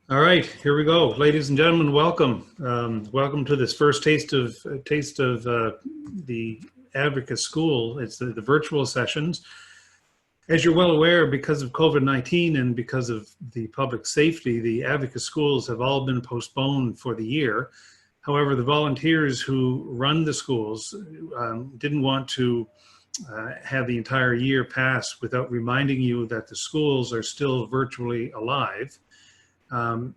All right, here we go, ladies and gentlemen. Welcome, welcome to this first taste of the Advocate School. It's the virtual sessions. As you're well aware, because of COVID-19 and because of the public safety, the Advocate Schools have all been postponed for the year. However, the volunteers who run the schools didn't want to have the entire year pass without reminding you that the schools are still virtually alive.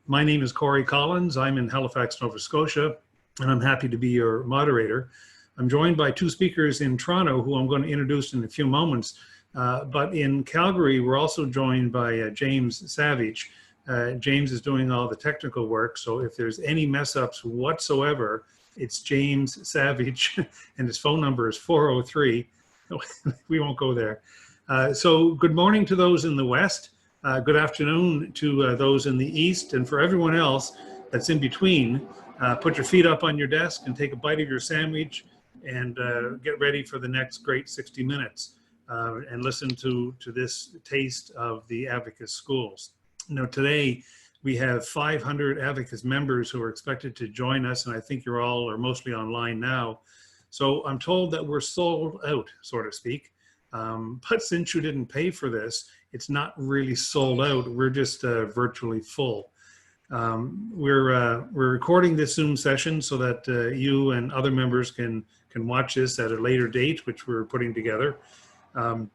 My name is Corry Collins. I'm in Halifax, Nova Scotia, and I'm happy to be your moderator. I'm joined by two speakers in Toronto who I'm going to introduce in a few moments. But in Calgary, we're also joined by James Savage. James is doing all the technical work, so if there's any mess ups whatsoever, it's James Savage, and his phone number is 403. We won't go there. So good morning to those in the West. Good afternoon to those in the East, and for everyone else that's in between, put your feet up on your desk and take a bite of your sandwich and get ready for the next great 60 minutes and listen to this taste of the Advocate Schools. Now today we have 500 Advocates members who are expected to join us, and I think you're all or mostly online now. So I'm told that we're sold out, so to speak. But since you didn't pay for this, it's not really sold out. We're just virtually full. We're recording this Zoom session so that you and other members can watch this at a later date, which we're putting together. Attending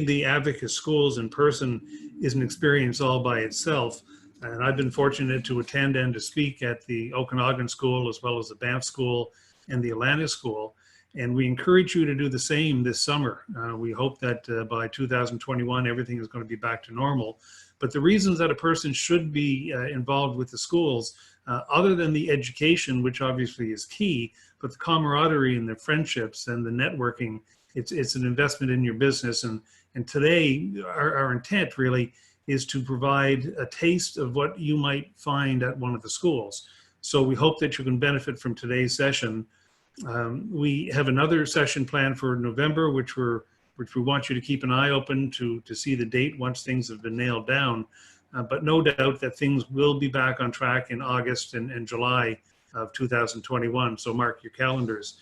the Advocate Schools in person is an experience all by itself. And I've been fortunate to attend and to speak at the Okanagan School, as well as the Banff School and the Atlantic School. And we encourage you to do the same this summer. We hope that by 2021, everything is going to be back to normal. But the reasons that a person should be involved with the schools, other than the education, which obviously is key, but the camaraderie and the friendships and the networking, it's an investment in your business. And today, our intent really is to provide a taste of what you might find at one of the schools. So we hope that you can benefit from today's session. We have another session planned for November, which we want you to keep an eye open to see the date once things have been nailed down. But no doubt that things will be back on track in August and July of 2021. So mark your calendars.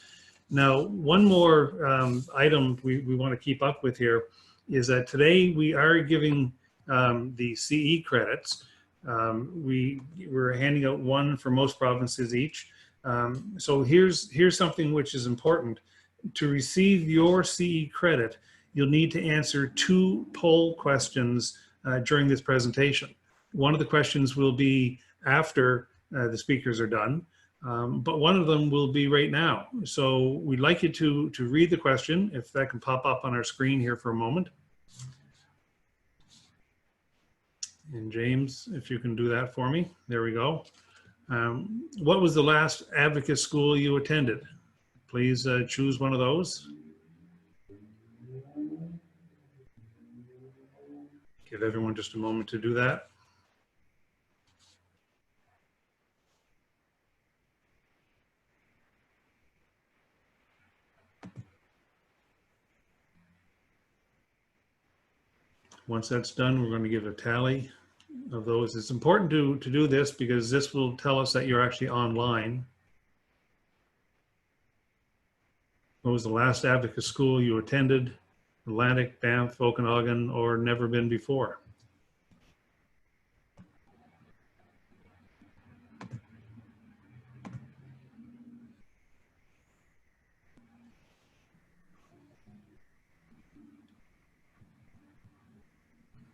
Now, one more item we want to keep up with here is that today we are giving the CE credits. We're handing out one for most provinces each. So here's something which is important. To receive your CE credit, you'll need to answer 2 poll questions during this presentation. One of the questions will be after the speakers are done, but one of them will be right now. So we'd like you to read the question, if that can pop up on our screen here for a moment. And James, if you can do that for me. There we go. What was the last Advocate School you attended? Please choose one of those. Give everyone just a moment to do that. Once that's done, we're going to give a tally of those. It's important to do this because this will tell us that you're actually online. What was the last Advocate School you attended? Atlantic, Banff, Okanagan, or never been before?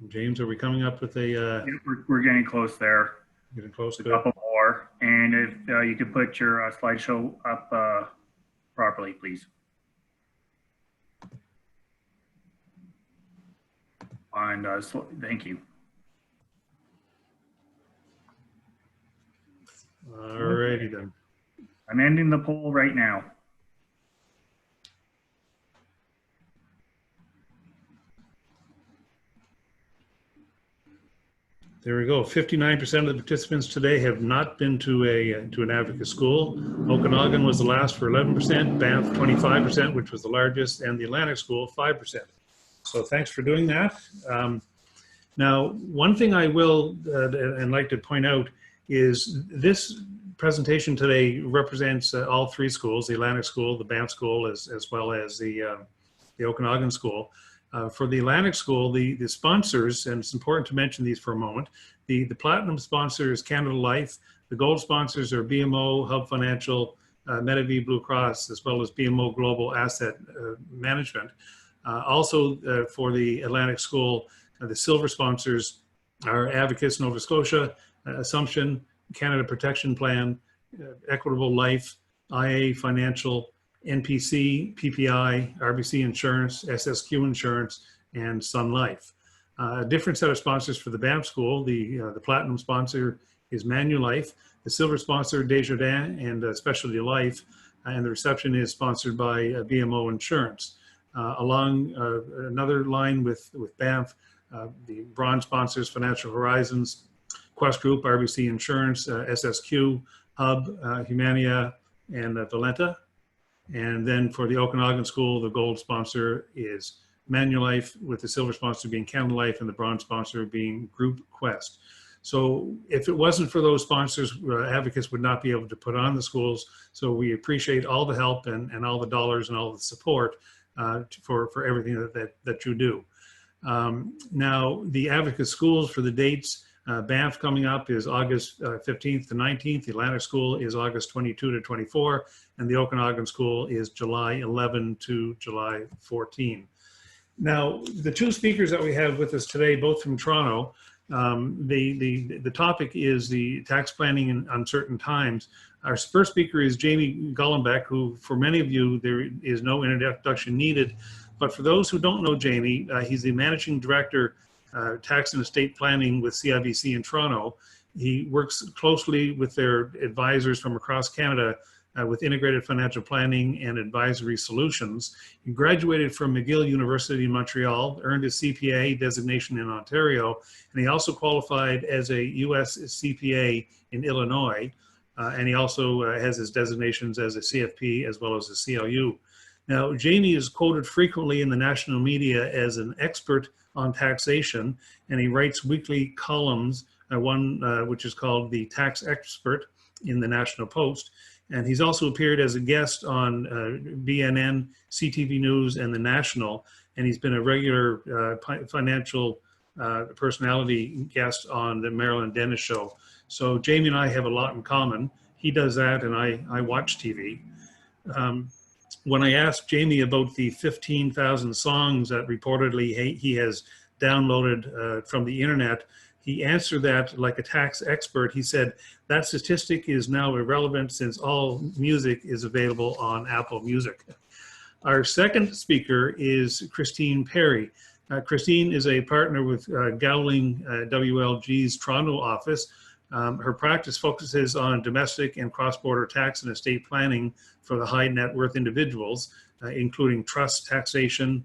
James, are we coming up with a... Yeah, we're getting close there. Getting close, a couple more. And if you could put your slideshow up properly, please. And thank you. All righty then. I'm ending the poll right now. There we go. 59% of the participants today have not been to an Advocate School. Okanagan was the last for 11%, Banff 25%, which was the largest, and the Atlantic School 5%. So thanks for doing that. Now, one thing I will and like to point out is this presentation today represents all three schools, the Atlantic School, the Banff School, as well as the Okanagan School. For the Atlantic School, the sponsors, and it's important to mention these for a moment, the platinum sponsor is Canada Life, the gold sponsors are BMO, Hub Financial, Medavie Blue Cross, as well as BMO Global Asset Management. Also for the Atlantic School, the silver sponsors are Advocis Nova Scotia, Assumption, Canada Protection Plan, Equitable Life, IA Financial, NPC, PPI, RBC Insurance, SSQ Insurance, and Sun Life. A different set of sponsors for the Banff School. The platinum sponsor is Manulife, the silver sponsor Desjardins and Specialty Life, and the reception is sponsored by BMO Insurance. Along another line with Banff, the bronze sponsors Financial Horizons, Quest Group, RBC Insurance, SSQ, Hub, Humania, and Valenta. And then for the Okanagan School, the gold sponsor is Manulife, with the silver sponsor being Canada Life and the bronze sponsor being Group Quest. So if it wasn't for those sponsors, Advocates would not be able to put on the schools. So we appreciate all the help and all the dollars and all the support for everything that you do. Now, the Advocate schools, for the dates, Banff coming up is August 15th to 19th. The Atlantic School is August 22 to 24, and the Okanagan School is July 11 to July 14. Now, the two speakers that we have with us today, both from Toronto, the topic is the tax planning in uncertain times. Our first speaker is Jamie Golombek, who for many of you, there is no introduction needed. But for those who don't know Jamie, he's the Managing Director, Tax and Estate Planning with CIBC in Toronto. He works closely with their advisors from across Canada with integrated financial planning and advisory solutions. He graduated from McGill University in Montreal, earned his CPA designation in Ontario, and he also qualified as a US CPA in Illinois. And he also has his designations as a CFP as well as a CLU. Now, Jamie is quoted frequently in the national media as an expert on taxation, and he writes weekly columns, one which is called The Tax Expert in the National Post. And he's also appeared as a guest on BNN, CTV News, and The National, and he's been a regular financial personality guest on the Marilyn Dennis Show. So Jamie and I have a lot in common. He does that, and I watch TV. When I asked Jamie about the 15,000 songs that reportedly he has downloaded from the internet, he answered that like a tax expert. He said, that statistic is now irrelevant since all music is available on Apple Music. Our second speaker is Christine Perry. Christine is a partner with Gowling WLG's Toronto office. Her practice focuses on domestic and cross-border tax and estate planning for the high net worth individuals, including trust taxation,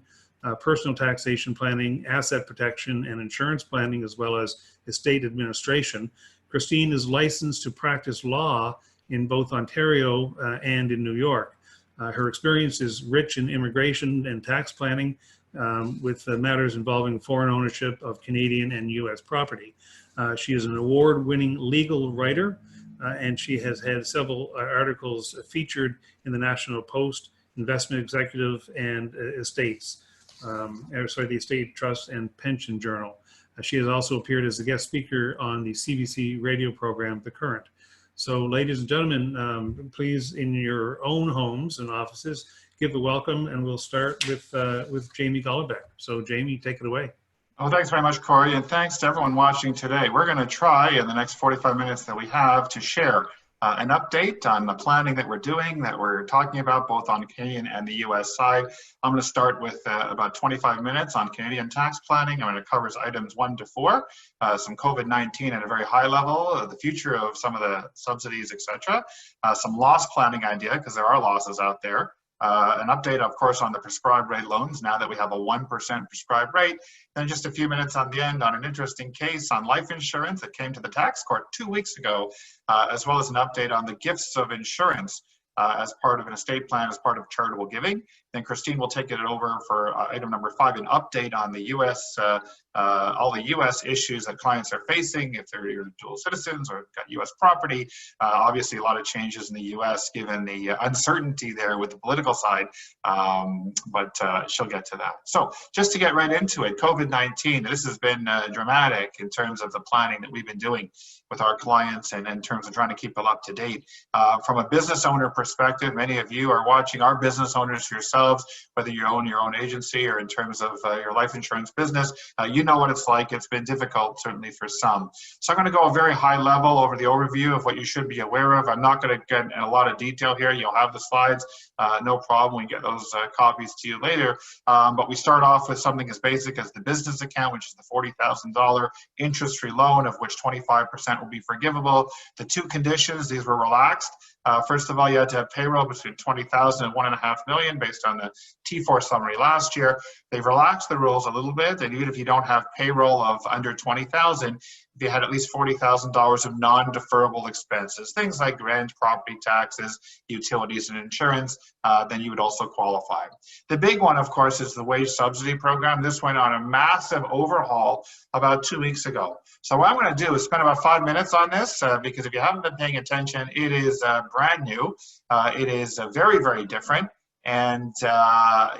personal taxation planning, asset protection, and insurance planning, as well as estate administration. Christine is licensed to practice law in both Ontario and in New York. Her experience is rich in immigration and tax planning with matters involving foreign ownership of Canadian and US property. She is an award-winning legal writer, and she has had several articles featured in the National Post, Investment Executive, and Estates, the Estate Trust and Pension Journal. She has also appeared as a guest speaker on the CBC radio program, The Current. So, ladies and gentlemen, please, in your own homes and offices, give a welcome, and we'll start with Jamie Golombek. So, Jamie, take it away. Well, thanks very much, Corey, and thanks to everyone watching today. We're going to try in the next 45 minutes that we have to share an update on the planning that we're doing, that we're talking about both on Canadian and the US side. I'm going to start with about 25 minutes on Canadian tax planning. I'm going to cover items 1 to 4, some COVID-19 at a very high level, the future of some of the subsidies, etc., some loss planning idea, because there are losses out there. An update, of course, on the prescribed rate loans now that we have a 1% prescribed rate. Then just a few minutes on the end on an interesting case on life insurance that came to the tax court 2 weeks ago, as well as an update on the gifts of insurance as part of an estate plan, as part of charitable giving. Then Christine will take it over for item number 5, an update on the U.S., all the U.S. issues that clients are facing if they're dual citizens or got U.S. property. Obviously, a lot of changes in the U.S. given the uncertainty there with the political side, but she'll get to that. So just to get right into it, COVID-19, this has been dramatic in terms of the planning that we've been doing with our clients and in terms of trying to keep them up to date. From a business owner perspective, many of you are watching, our business owners yourselves, whether you own your own agency or in terms of your life insurance business, you know what it's like. It's been difficult, certainly for some. So I'm going to go a very high level over the overview of what you should be aware of. I'm not going to get in a lot of detail here. You'll have the slides, no problem. We can get those copies to you later. But we start off with something as basic as the business account, which is the $40,000 interest-free loan, of which 25% will be forgivable. The 2 conditions, these were relaxed. First of all, you had to have payroll between $20,000 and $1.5 million based on the T4 summary last year. They've relaxed the rules a little bit, and even if you don't have payroll of under $20,000, if you had at least $40,000 of non-deferrable expenses, things like rent, property taxes, utilities, and insurance, then you would also qualify. The big one, of course, is the wage subsidy program. This went on a massive overhaul about 2 weeks ago. So what I'm going to do is spend about 5 minutes on this because if you haven't been paying attention, it is brand new. It is very, very different. And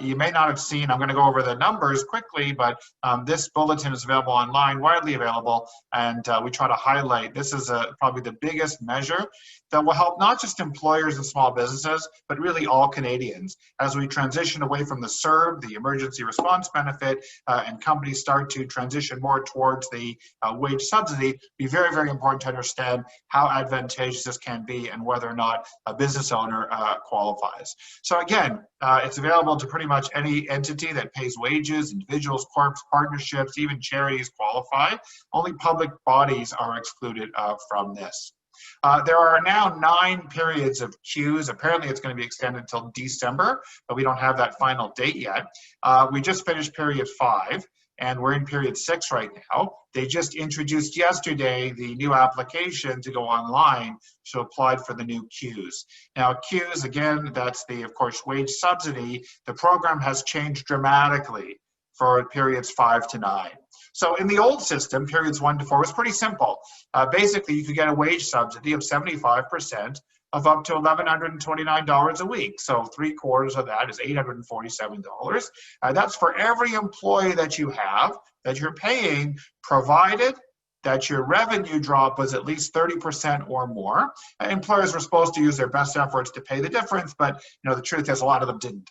you may not have seen, I'm going to go over the numbers quickly, but this bulletin is available online, widely available, and we try to highlight this is probably the biggest measure that will help not just employers and small businesses, but really all Canadians as we transition away from the CERB, the emergency response benefit, and companies start to transition more towards the wage subsidy. Be very, very important to understand how advantageous this can be and whether or not a business owner qualifies. So again, it's available to pretty much any entity that pays wages, individuals, corps, partnerships, even charities qualify. Only public bodies are excluded from this. There are now 9 periods of queues. Apparently it's going to be extended until December, but we don't have that final date yet. We just finished period 5. And we're in period 6 right now. They just introduced yesterday the new application to go online to apply for the new queues. Now, queues, again, that's the, of course, wage subsidy. The program has changed dramatically for periods 5 to 9. So in the old system, periods 1 to 4 was pretty simple. Basically, you could get a wage subsidy of 75% of up to $1,129 a week. So 3/4 of that is $847. That's for every employee that you have, that you're paying, provided that your revenue drop was at least 30% or more. Employers were supposed to use their best efforts to pay the difference, but you know the truth is a lot of them didn't,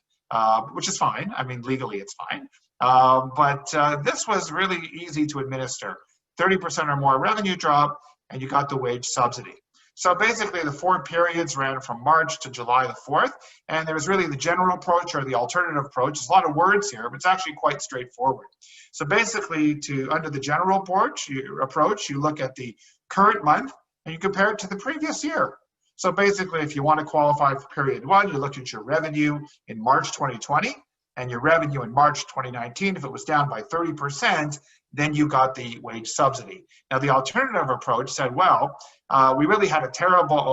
which is fine. I mean, legally it's fine. But this was really easy to administer. 30% or more revenue drop, and you got the wage subsidy. So basically the 4 periods ran from March to July the 4th, and there was really the general approach or the alternative approach. There's a lot of words here, but it's actually quite straightforward. So basically under the general approach, you look at the current month and you compare it to the previous year. So basically if you want to qualify for period 1, you look at your revenue in March 2020 and your revenue in March 2019. If it was down by 30%, then you got the wage subsidy. Now the alternative approach said, well, we really had a terrible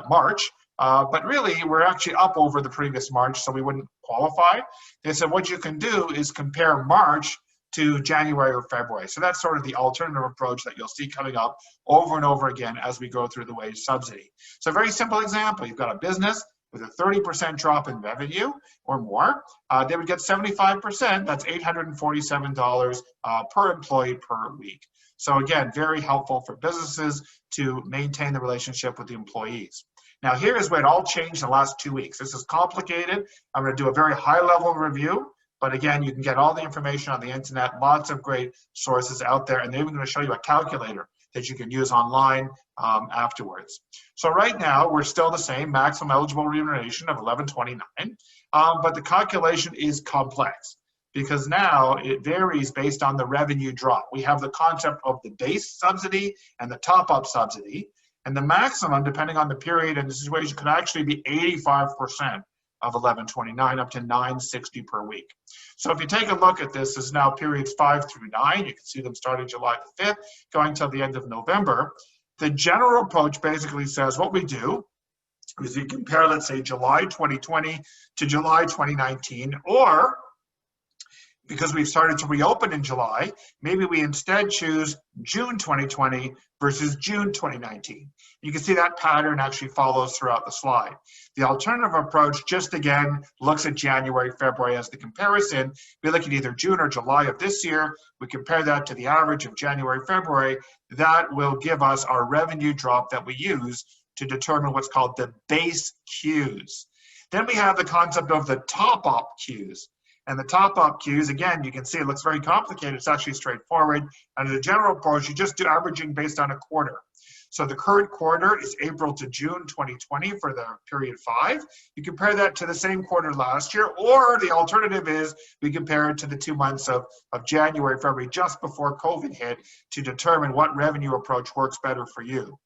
March, but really we're actually up over the previous March, so we wouldn't qualify. They said what you can do is compare March to January or February. So that's sort of the alternative approach that you'll see coming up over and over again as we go through the wage subsidy. So a very simple example, you've got a business with a 30% drop in revenue or more, they would get 75%, that's $847 per employee per week. So again, very helpful for businesses to maintain the relationship with the employees. Now here's where it all changed in the last 2 weeks. This is complicated. I'm going to do a very high level review, but again, you can get all the information on the internet, lots of great sources out there, and they're even going to show you a calculator that you can use online afterwards. So right now, we're still the same, maximum eligible remuneration of $1,129, but the calculation is complex because now it varies based on the revenue drop. We have the concept of the base subsidy and the top-up subsidy, and the maximum, depending on the period and the situation, could actually be 85% of $1,129 up to $960 per week. So if you take a look at this, is now periods 5 through 9. You can see them starting July the 5th, going till the end of November. The general approach basically says what we do is you compare, let's say, July 2020 to July 2019, or because we've started to reopen in July, maybe we instead choose June 2020 versus June 2019. You can see that pattern actually follows throughout the slide. The alternative approach just again looks at January, February as the comparison. We look at either June or July of this year. We compare that to the average of January, February. That will give us our revenue drop that we use to determine what's called the base Qs. Then we have the concept of the top-up Qs. And the top-up Qs, again, you can see it looks very complicated. It's actually straightforward. Under the general approach, you just do averaging based on a quarter. So the current quarter is April to June 2020 for the period 5. You compare that to the same quarter last year, or the alternative is we compare it to the 2 months of January, February, just before COVID hit, to determine what revenue approach works better for you.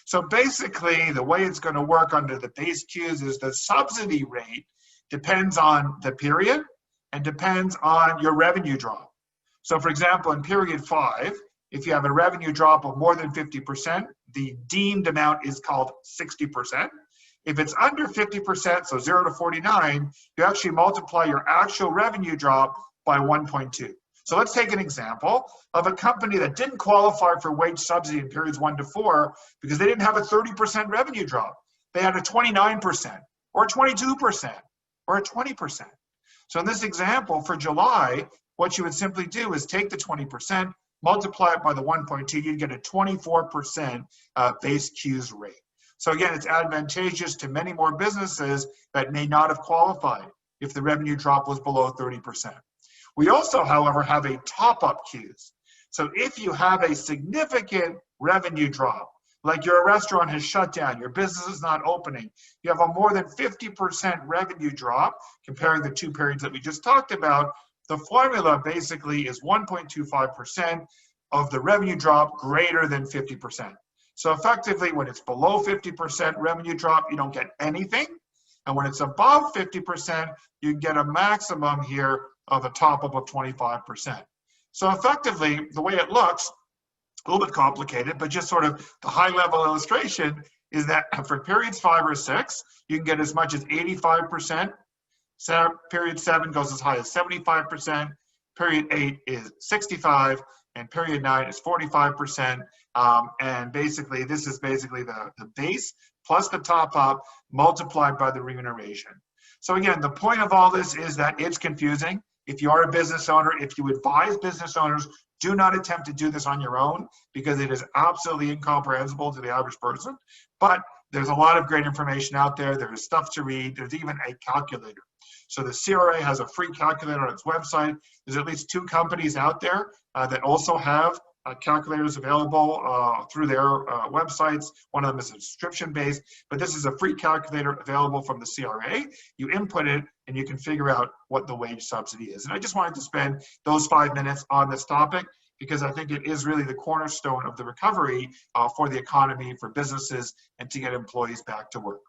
So basically, the way it's going to work under the base Qs is the subsidy rate depends on the period and depends on your revenue drop. So for example, in period 5, if you have a revenue drop of more than 50%, the deemed amount is called 60%. If it's under 50%, so 0 to 49, you actually multiply your actual revenue drop by 1.2. So let's take an example of a company that didn't qualify for wage subsidy in periods 1 to 4 because they didn't have a 30% revenue drop. They had a 29% or a 22% or a 20%. So in this example for July, what you would simply do is take the 20%, multiply it by the 1.2, you'd get a 24% base Qs rate. So again, it's advantageous to many more businesses that may not have qualified if the revenue drop was below 30%. We also, however, have a top-up Qs. So if you have a significant revenue drop, like your restaurant has shut down, your business is not opening, you have a more than 50% revenue drop, comparing the 2 periods that we just talked about, the formula basically is 1.25% of the revenue drop greater than 50%. So effectively, when it's below 50% revenue drop, you don't get anything. And when it's above 50%, you get a maximum here of a top-up of 25%. So effectively, the way it looks, a little bit complicated, but just sort of the high-level illustration is that for periods 5 or 6, you can get as much as 85%. Period 7 goes as high as 75%. Period 8 is 65%, and period 9 is 45%. And basically, this is basically the base plus the top-up multiplied by the remuneration. So again, the point of all this is that it's confusing. If you are a business owner, if you advise business owners, do not attempt to do this on your own because it is absolutely incomprehensible to the average person. But there's a lot of great information out there. There's stuff to read. There's even a calculator. So the CRA has a free calculator on its website. There's at least 2 companies out there that also have calculators available through their websites. One of them is subscription-based, but this is a free calculator available from the CRA. You input it, and you can figure out what the wage subsidy is. And I just wanted to spend those 5 minutes on this topic because I think it is really the cornerstone of the recovery for the economy, for businesses, and to get employees back to work.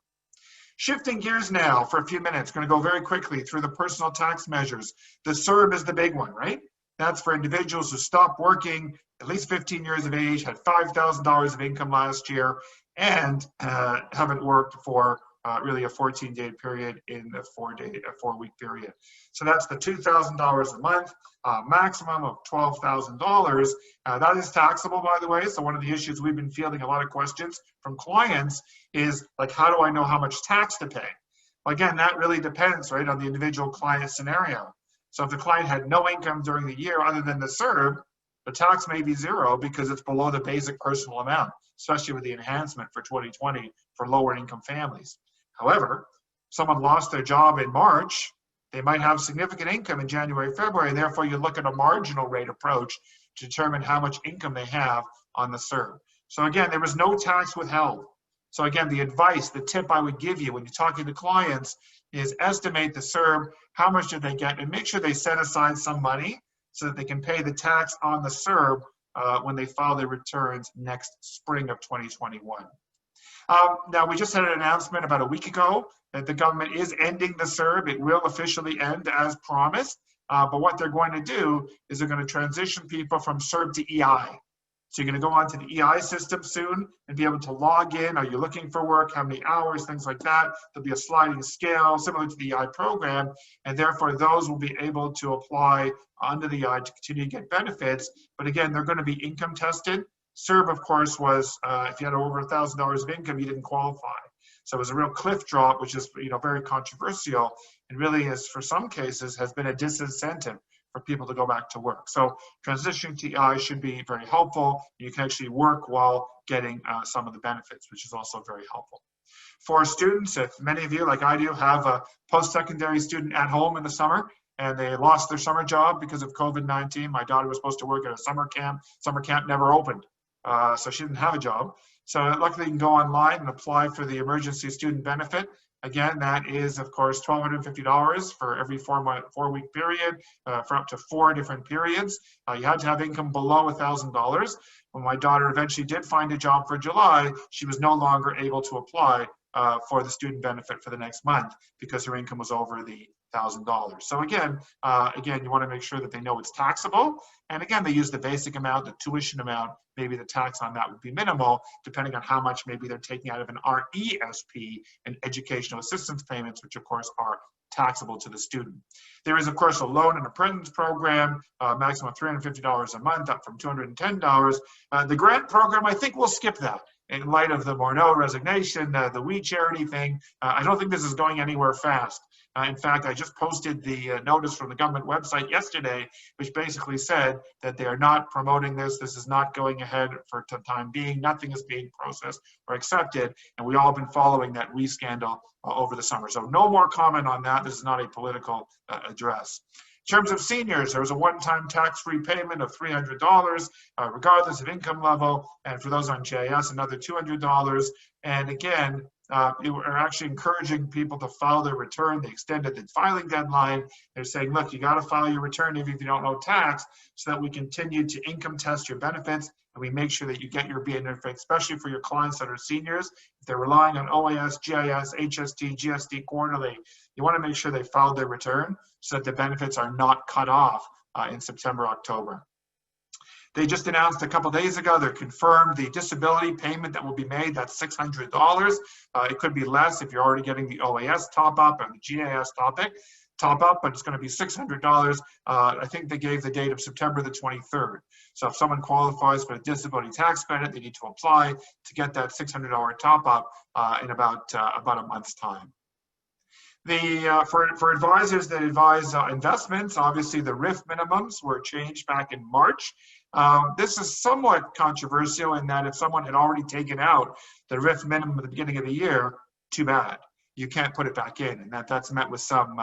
Shifting gears now for a few minutes, going to go very quickly through the personal tax measures. The CERB is the big one, right? That's for individuals who stopped working at least 15 years of age, had $5,000 of income last year, and haven't worked for really a 14-day period in a 4-week period. So that's the $2,000 a month, maximum of $12,000. That is taxable, by the way. So one of the issues we've been fielding a lot of questions from clients is like, how do I know how much tax to pay? Well, again, that really depends, right, on the individual client scenario. So if the client had no income during the year other than the CERB, the tax may be 0 because it's below the basic personal amount, especially with the enhancement for 2020 for lower income families. However, someone lost their job in March, they might have significant income in January, February, and therefore you look at a marginal rate approach to determine how much income they have on the CERB. So again, there was no tax withheld. So again, the advice, the tip I would give you when you're talking to clients is estimate the CERB, how much did they get, and make sure they set aside some money so that they can pay the tax on the CERB when they file their returns next spring of 2021. Now, we just had an announcement about a week ago that the government is ending the CERB. It will officially end as promised, but what they're going to do is they're going to transition people from CERB to EI. So you're going to go onto the EI system soon and be able to log in. Are you looking for work? How many hours? Things like that. There'll be a sliding scale similar to the EI program, and therefore those will be able to apply under the EI to continue to get benefits. But again, they're going to be income tested. CERB, of course, was if you had over $1,000 of income, you didn't qualify. So it was a real cliff drop, which is very controversial, and really is for some cases has been a disincentive for people to go back to work. So transitioning to EI should be very helpful. You can actually work while getting some of the benefits, which is also very helpful. For students, if many of you, like I do, have a post-secondary student at home in the summer and they lost their summer job because of COVID-19, my daughter was supposed to work at a summer camp. Summer camp never opened, so she didn't have a job. So luckily you can go online and apply for the emergency student benefit. Again, that is, of course, $1,250 for every 4-week period for up to 4 different periods. You had to have income below $1,000. When my daughter eventually did find a job for July, she was no longer able to apply for the student benefit for the next month because her income was over the $1,000. So again, you want to make sure that they know it's taxable. And again, they use the basic amount, the tuition amount. Maybe the tax on that would be minimal, depending on how much maybe they're taking out of an RESP and educational assistance payments, which of course are taxable to the student. There is, of course, a loan and apprentice program, maximum $350 a month, up from $210. The grant program, I think we'll skip that. In light of the Morneau resignation, the We Charity thing, I don't think this is going anywhere fast. In fact, I just posted the notice from the government website yesterday, which basically said that they are not promoting this. This is not going ahead for the time being. Nothing is being processed or accepted. And we all have been following that We scandal over the summer. So no more comment on that. This is not a political address. In terms of seniors, there was a one-time tax-free payment of $300, regardless of income level. And for those on GIS, another $200. And again, we were actually encouraging people to file their return. They extended the filing deadline. They're saying, look, you got to file your return even if you don't owe tax, so that we continue to income test your benefits and we make sure that you get your benefit, especially for your clients that are seniors. If they're relying on OAS, GIS, HST, GST quarterly, you want to make sure they filed their return so that the benefits are not cut off in September, October. They just announced a couple days ago, they're confirmed the disability payment that will be made, that's $600. It could be less if you're already getting the OAS top up or the GIS top up, but it's going to be $600. I think they gave the date of September the 23rd. So if someone qualifies for a disability tax credit, they need to apply to get that $600 top up in about a month's time. For advisors that advise investments, obviously the RIF minimums were changed back in March. This is somewhat controversial in that if someone had already taken out the RIF minimum at the beginning of the year, too bad. You can't put it back in, and that's met with some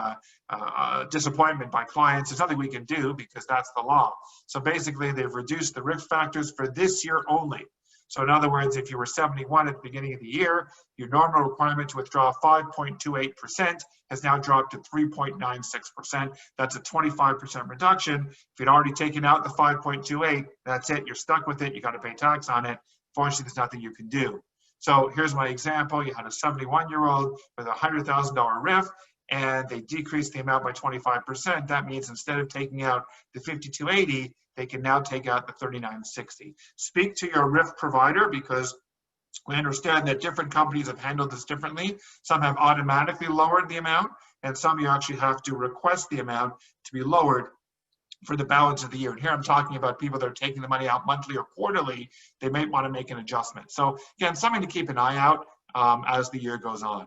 disappointment by clients. There's nothing we can do because that's the law. So basically, they've reduced the RIF factors for this year only. So in other words, if you were 71 at the beginning of the year, your normal requirement to withdraw 5.28% has now dropped to 3.96%. That's a 25% reduction. If you'd already taken out the 5.28, that's it. You're stuck with it. You got to pay tax on it. Fortunately, there's nothing you can do. So here's my example. You had a 71-year-old with a $100,000 RIF, and they decreased the amount by 25%. That means instead of taking out the $5,280, they can now take out the $3,960. Speak to your RIF provider because we understand that different companies have handled this differently. Some have automatically lowered the amount, and some you actually have to request the amount to be lowered for the balance of the year. And here I'm talking about people that are taking the money out monthly or quarterly. They may want to make an adjustment. So again, something to keep an eye out as the year goes on.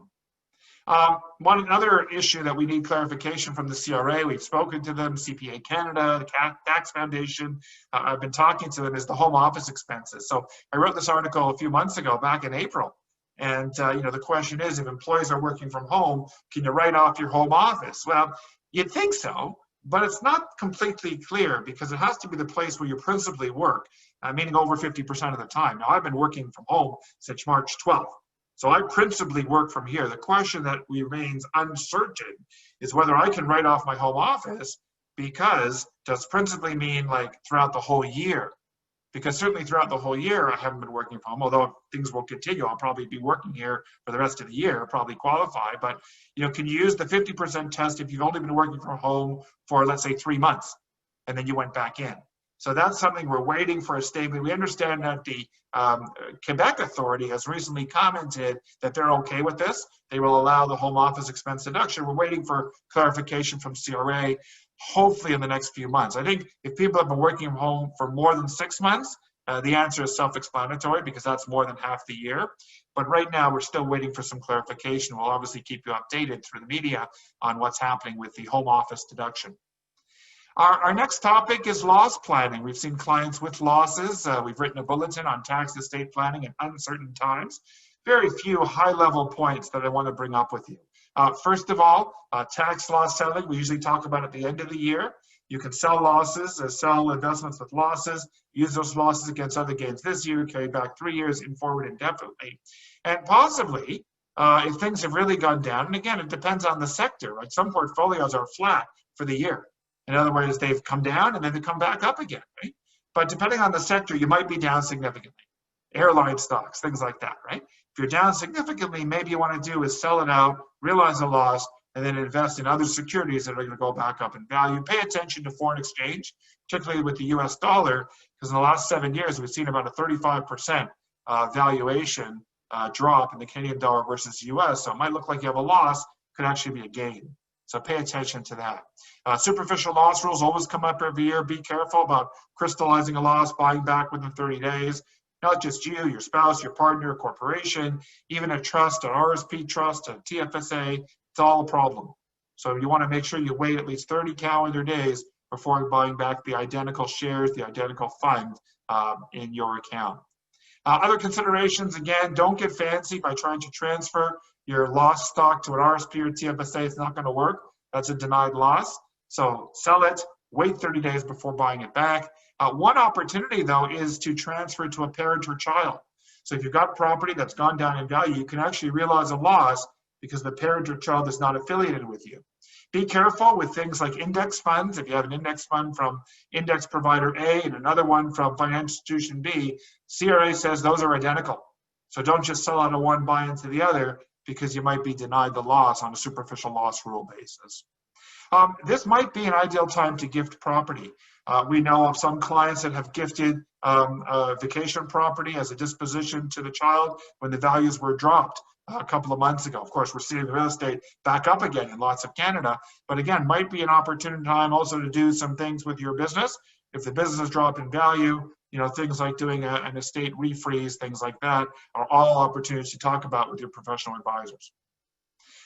Another issue that we need clarification from the CRA, we've spoken to them, CPA Canada, the Tax Foundation, I've been talking to them, is the home office expenses. So I wrote this article a few months ago, back in April. And the question is, if employees are working from home, can you write off your home office? Well, you'd think so, but it's not completely clear because it has to be the place where you principally work, meaning over 50% of the time. Now, I've been working from home since March 12th. So I principally work from here. The question that remains uncertain is whether I can write off my home office, because does principally mean like throughout the whole year? Because certainly throughout the whole year, I haven't been working from home, although things will continue. I'll probably be working here for the rest of the year, probably qualify. But can you use the 50% test if you've only been working from home for, let's say, 3 months, and then you went back in? So that's something we're waiting for a statement. We understand that the Quebec Authority has recently commented that they're okay with this. They will allow the home office expense deduction. We're waiting for clarification from CRA, hopefully in the next few months. I think if people have been working from home for more than 6 months, the answer is self-explanatory because that's more than half the year. But right now, we're still waiting for some clarification. We'll obviously keep you updated through the media on what's happening with the home office deduction. Our next topic is loss planning. We've seen clients with losses. We've written a bulletin on tax estate planning in uncertain times. Very few high-level points that I want to bring up with you. First of all, tax loss selling. We usually talk about at the end of the year. You can sell losses, sell investments with losses, use those losses against other gains this year, carry back 3 years in forward indefinitely. And possibly, if things have really gone down, and again, it depends on the sector, right? Some portfolios are flat for the year. In other words, they've come down and then they come back up again, right? But depending on the sector, you might be down significantly. Airline stocks, things like that, right? If you're down significantly, maybe you want to do is sell it out, realize a loss, and then invest in other securities that are going to go back up in value. Pay attention to foreign exchange, particularly with the US dollar, because in the last 7 years, we've seen about a 35% valuation drop in the Canadian dollar versus US. So it might look like you have a loss, could actually be a gain. So pay attention to that. Superficial loss rules always come up every year. Be careful about crystallizing a loss, buying back within 30 days. Not just you, your spouse, your partner, a corporation, even a trust, an RSP trust, a TFSA, it's all a problem. So you want to make sure you wait at least 30 calendar days before buying back the identical shares, the identical fund in your account. Other considerations, again, don't get fancy by trying to transfer your lost stock to an RSP or TFSA. It's not going to work. That's a denied loss. So sell it, wait 30 days before buying it back. One opportunity, though, is to transfer to a parent or child. So if you've got property that's gone down in value, you can actually realize a loss because the parent or child is not affiliated with you. Be careful with things like index funds. If you have an index fund from index provider A and another one from financial institution B, CRA says those are identical. So don't just sell out of one, buy into the other, because you might be denied the loss on a superficial loss rule basis. This might be an ideal time to gift property. We know of some clients that have gifted a vacation property as a disposition to the child when the values were dropped a couple of months ago. Of course, we're seeing the real estate back up again in lots of Canada, but again, might be an opportune time also to do some things with your business. If the business has dropped in value, you know, things like doing an estate refreeze, things like that are all opportunities to talk about with your professional advisors.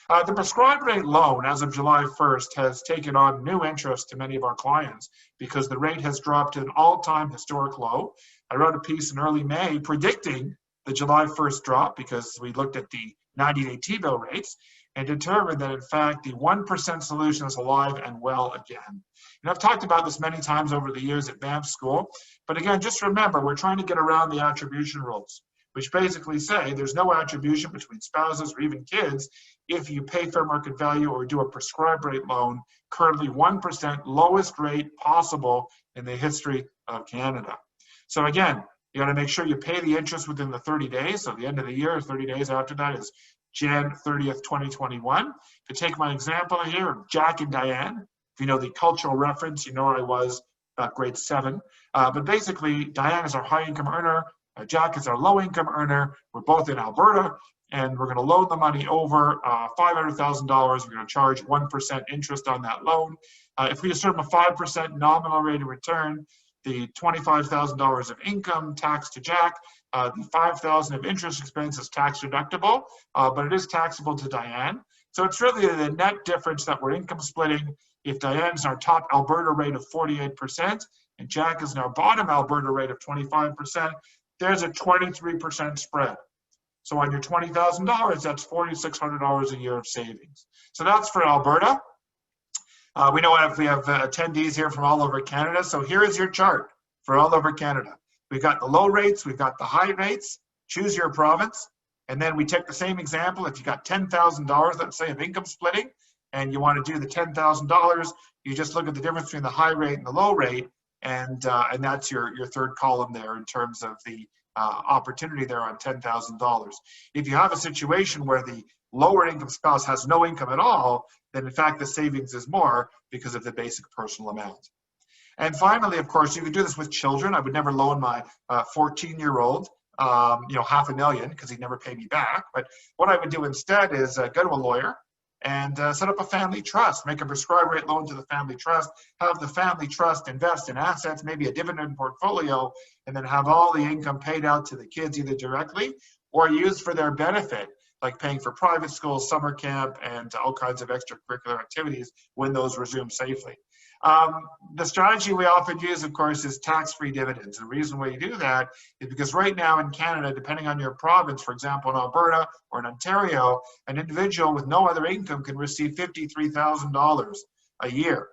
The prescribed rate loan as of July 1st has taken on new interest to many of our clients because the rate has dropped to an all-time historic low. I wrote a piece in early May predicting the July 1st drop because we looked at the 90-day T-bill rates and determined that, in fact, the 1% solution is alive and well again. And I've talked about this many times over the years at Banff School, but again, just remember, we're trying to get around the attribution rules, which basically say there's no attribution between spouses or even kids if you pay fair market value or do a prescribed rate loan, currently 1%, lowest rate possible in the history of Canada. So again, you got to make sure you pay the interest within the 30 days. So the end of the year, 30 days after that is Jan 30th, 2021. If you take my example here, Jack and Diane, if you know the cultural reference, you know where I was about grade 7. But basically, Diane is our high income earner. Jack is our low income earner. We're both in Alberta, and we're going to loan the money over $500,000. We're going to charge 1% interest on that loan. If we assume a 5% nominal rate of return, the $25,000 of income tax to Jack, the $5,000 of interest expense is tax deductible, but it is taxable to Diane. So it's really the net difference that we're income splitting. If Diane's our top Alberta rate of 48% and Jack is in our bottom Alberta rate of 25%, there's a 23% spread. So on your $20,000, that's $4,600 a year of savings. So that's for Alberta. We know if we have attendees here from all over Canada. So here is your chart for all over Canada. We've got the low rates, we've got the high rates. Choose your province. And then we take the same example. If you got $10,000, let's say, of income splitting, and you want to do the $10,000, you just look at the difference between the high rate and the low rate, and that's your third column there in terms of the opportunity there on $10,000. If you have a situation where the lower income spouse has no income at all, then in fact the savings is more because of the basic personal amount. And finally, of course, you can do this with children. I would never loan my 14-year-old, $500,000 because he'd never pay me back. But what I would do instead is go to a lawyer and set up a family trust, make a prescribed rate loan to the family trust, have the family trust invest in assets, maybe a dividend portfolio, and then have all the income paid out to the kids either directly or used for their benefit, like paying for private schools, summer camp, and all kinds of extracurricular activities when those resume safely. The strategy we often use, of course, is tax-free dividends. The reason why you do that is because right now in Canada, depending on your province, for example, in Alberta or in Ontario, an individual with no other income can receive $53,000 a year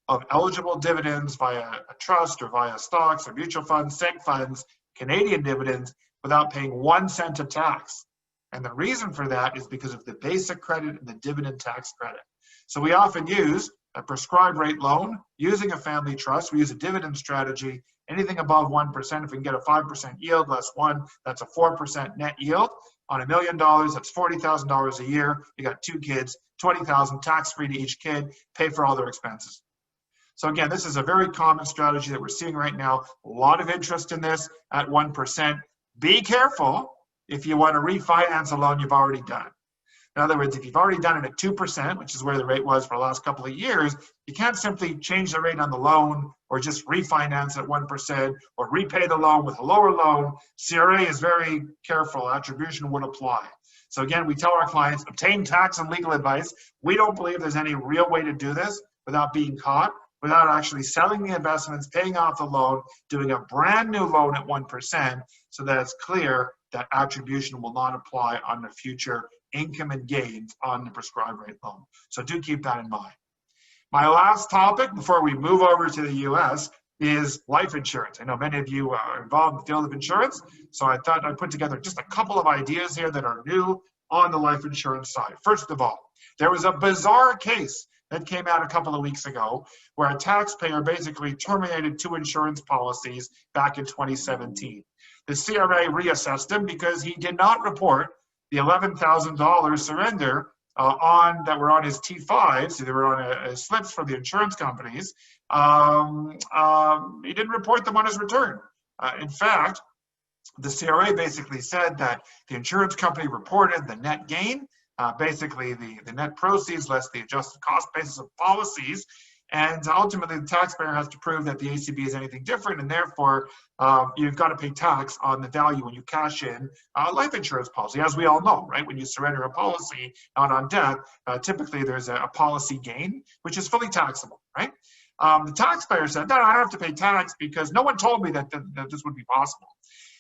of eligible dividends via a trust or via stocks or mutual funds, seg funds, Canadian dividends, without paying 1 cent of tax. And the reason for that is because of the basic credit and the dividend tax credit. So we often use a prescribed rate loan using a family trust. We use a dividend strategy. Anything above 1%, if we can get a 5% yield less 1, that's a 4% net yield. On $1 million, that's $40,000 a year. You got 2 kids, $20,000 tax-free to each kid, pay for all their expenses. So again, this is a very common strategy that we're seeing right now. A lot of interest in this at 1%. Be careful if you want to refinance a loan you've already done. In other words, if you've already done it at 2%, which is where the rate was for the last couple of years, you can't simply change the rate on the loan or just refinance at 1% or repay the loan with a lower loan. CRA is very careful. Attribution would apply. So again, we tell our clients, obtain tax and legal advice. We don't believe there's any real way to do this without being caught, without actually selling the investments, paying off the loan, doing a brand new loan at 1%, so that it's clear that attribution will not apply on the future income and gains on the prescribed rate loan. So do keep that in mind. My last topic before we move over to the US is life insurance. I know many of you are involved in the field of insurance, so I thought I'd put together just a couple of ideas here that are new on the life insurance side. First of all, there was a bizarre case that came out a couple of weeks ago where a taxpayer basically terminated 2 insurance policies back in 2017. The CRA reassessed him because he did not report the $11,000 surrender that were on his T5s. So they were on slips for the insurance companies. He didn't report them on his return. In fact, the CRA basically said that the insurance company reported the net gain, basically the net proceeds less the adjusted cost basis of policies, and ultimately the taxpayer has to prove that the ACB is anything different, and therefore you've got to pay tax on the value when you cash in a life insurance policy. As we all know, right, when you surrender a policy out on death, typically there's a policy gain, which is fully taxable, right? The taxpayer said, no, I don't have to pay tax because no one told me that this would be possible.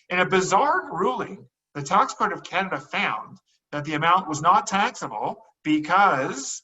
In a bizarre ruling, the Tax Court of Canada found that the amount was not taxable because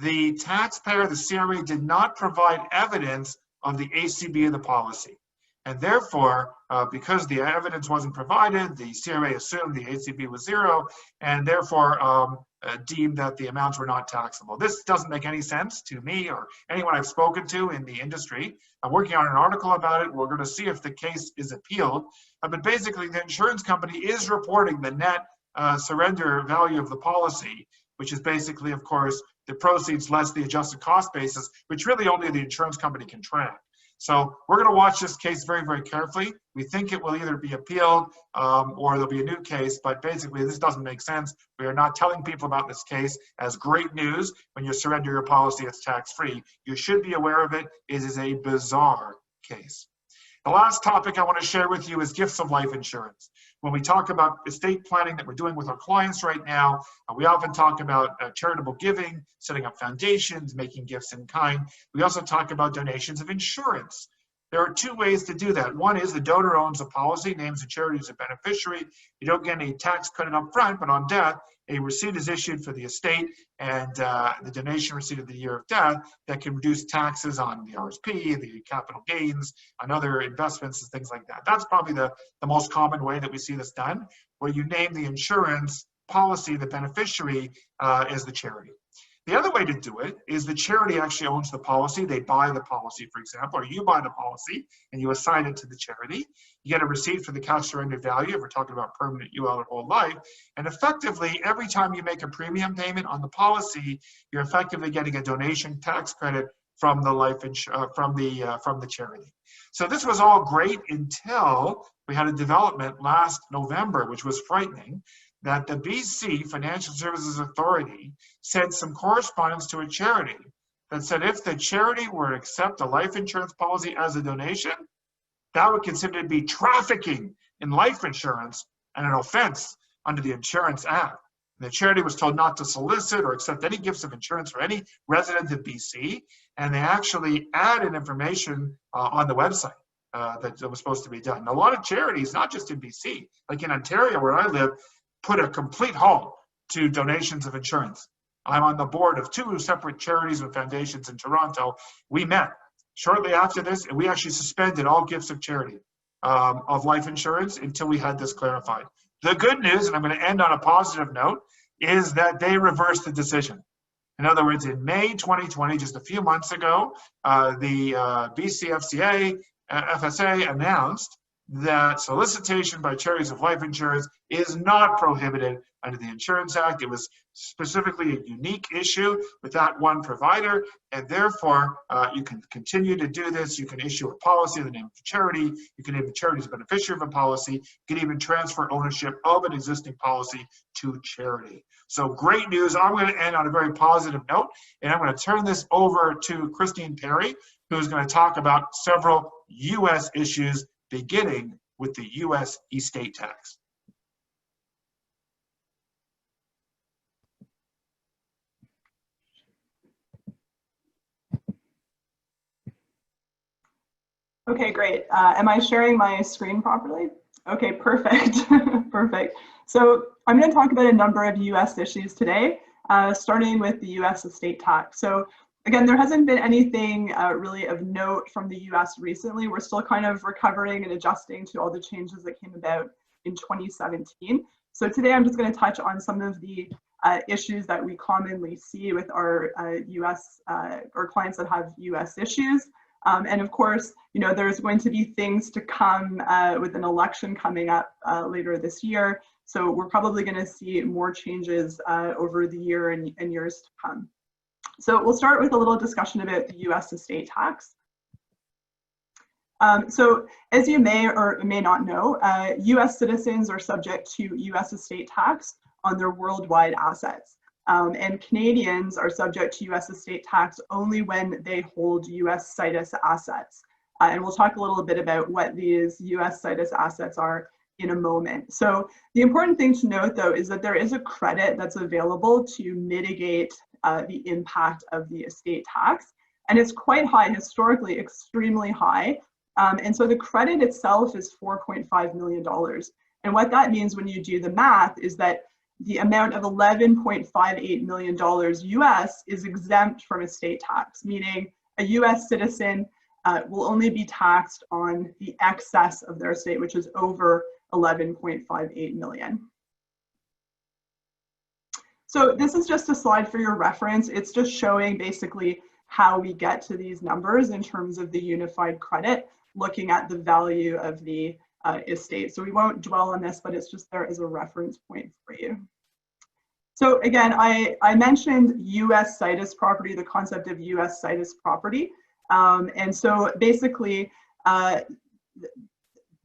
the taxpayer, the CRA, did not provide evidence of the ACB of the policy. And therefore, because the evidence wasn't provided, the CRA assumed the ACB was 0 and therefore deemed that the amounts were not taxable. This doesn't make any sense to me or anyone I've spoken to in the industry. I'm working on an article about it. We're going to see if the case is appealed. But basically, the insurance company is reporting the net surrender value of the policy, which is basically, of course, the proceeds less the adjusted cost basis, which really only the insurance company can track. So we're going to watch this case very, very carefully. We think it will either be appealed or there'll be a new case, but basically this doesn't make sense. We are not telling people about this case as great news. When you surrender your policy, it's tax-free. You should be aware of it. It is a bizarre case. The last topic I want to share with you is gifts of life insurance. When we talk about estate planning that we're doing with our clients right now, we often talk about charitable giving, setting up foundations, making gifts in kind. We also talk about donations of insurance. There are 2 ways to do that. One is the donor owns a policy, names the charity as a beneficiary. You don't get any tax credit up front, but on death, a receipt is issued for the estate and the donation receipt of the year of death that can reduce taxes on the RSP, the capital gains, on other investments and things like that. That's probably the most common way that we see this done, where you name the insurance policy, the beneficiary as the charity. The other way to do it is the charity actually owns the policy. They buy the policy, for example, or you buy the policy and you assign it to the charity. You get a receipt for the cash surrender value if we're talking about permanent UL or whole life. And effectively, every time you make a premium payment on the policy, you're effectively getting a donation tax credit from the from the charity. So this was all great until we had a development last November, which was frightening, that the BC Financial Services Authority sent some correspondence to a charity that said if the charity were to accept a life insurance policy as a donation, that would consider to be trafficking in life insurance and an offense under the Insurance Act. And the charity was told not to solicit or accept any gifts of insurance for any resident of BC, and they actually added information on the website that was supposed to be done. And a lot of charities, not just in BC, like in Ontario where I live, put a complete halt to donations of insurance. I'm on the board of 2 separate charities and foundations in Toronto. We met shortly after this, and we actually suspended all gifts of charity of life insurance until we had this clarified. The good news, and I'm going to end on a positive note, is that they reversed the decision. In other words, in May 2020, just a few months ago, the BCFCA, FSA announced that solicitation by charities of life insurance is not prohibited under the Insurance Act. It was specifically a unique issue with that one provider, and therefore you can continue to do this. You can issue a policy in the name of the charity. You can name the charity as a beneficiary of a policy. You can even transfer ownership of an existing policy to charity. So great news. I'm going to end on a very positive note, and I'm going to turn this over to Christine Perry, who's going to talk about several U.S. issues, beginning with the U.S. estate tax. Okay, great. Am I sharing my screen properly? Okay, perfect. Perfect. So I'm going to talk about a number of U.S. issues today, starting with the U.S. estate tax. So again, there hasn't been anything really of note from the U.S. recently. We're still kind of recovering and adjusting to all the changes that came about in 2017. So today I'm just going to touch on some of the issues that we commonly see with our U.S. or clients that have U.S. issues. And of course, you know, there's going to be things to come with an election coming up later this year. So we're probably going to see more changes over the year and years to come. So we'll start with a little discussion about the U.S. estate tax. So as you may or may not know, U.S. citizens are subject to U.S. estate tax on their worldwide assets. And Canadians are subject to U.S. estate tax only when they hold U.S. situs assets. And we'll talk a little bit about what these U.S. situs assets are in a moment. So the important thing to note, though, is that there is a credit that's available to mitigate the impact of the estate tax. And it's quite high, historically extremely high. And so the credit itself is $4.5 million. And what that means when you do the math is that the amount of $11.58 million US is exempt from estate tax, meaning a US citizen will only be taxed on the excess of their estate, which is over 11.58 million. So this is just a slide for your reference. It's just showing basically how we get to these numbers in terms of the unified credit, looking at the value of the estate. So we won't dwell on this, but it's just there as a reference point for you. So again, I mentioned US situs property, the concept of US situs property. And so basically,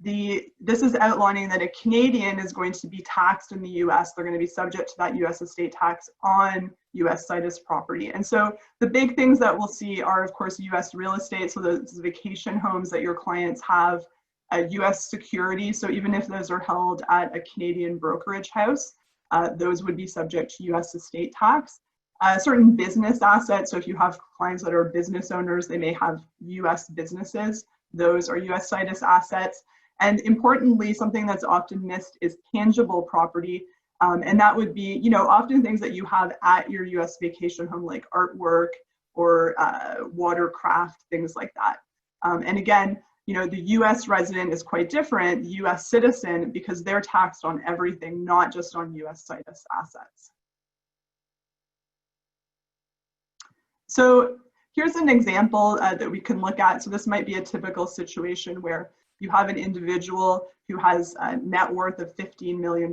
this is outlining that a Canadian is going to be taxed in the US. They're going to be subject to that US estate tax on US situs property. And so the big things that we'll see are, of course, US real estate. So those vacation homes that your clients have, US security. So even if those are held at a Canadian brokerage house, those would be subject to US estate tax. Certain business assets, so if you have clients that are business owners, they may have US businesses. Those are US situs assets. And importantly, something that's often missed is tangible property. And that would be, you know, often things that you have at your US vacation home, like artwork or watercraft, things like that. And again, you know, the US resident is quite different, the US citizen, because they're taxed on everything, not just on US situs assets. So here's an example that we can look at. So this might be a typical situation where you have an individual who has a net worth of $15 million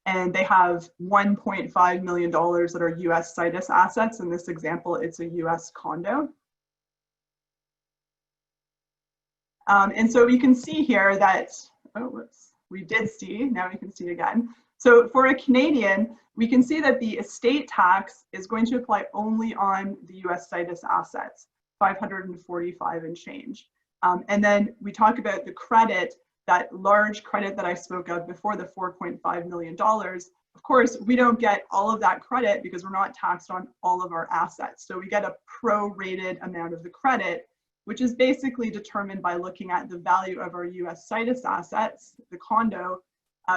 and they have $1.5 million that are US situs assets. In this example, it's a US condo. And so we can see here that, oh, whoops, we did see, now we can see again. So for a Canadian, we can see that the estate tax is going to apply only on the US situs assets, 545 and change. And then we talk about the credit, that large credit that I spoke of before, the $4.5 million. Of course, we don't get all of that credit because we're not taxed on all of our assets. So we get a prorated amount of the credit, which is basically determined by looking at the value of our US situs assets, the condo,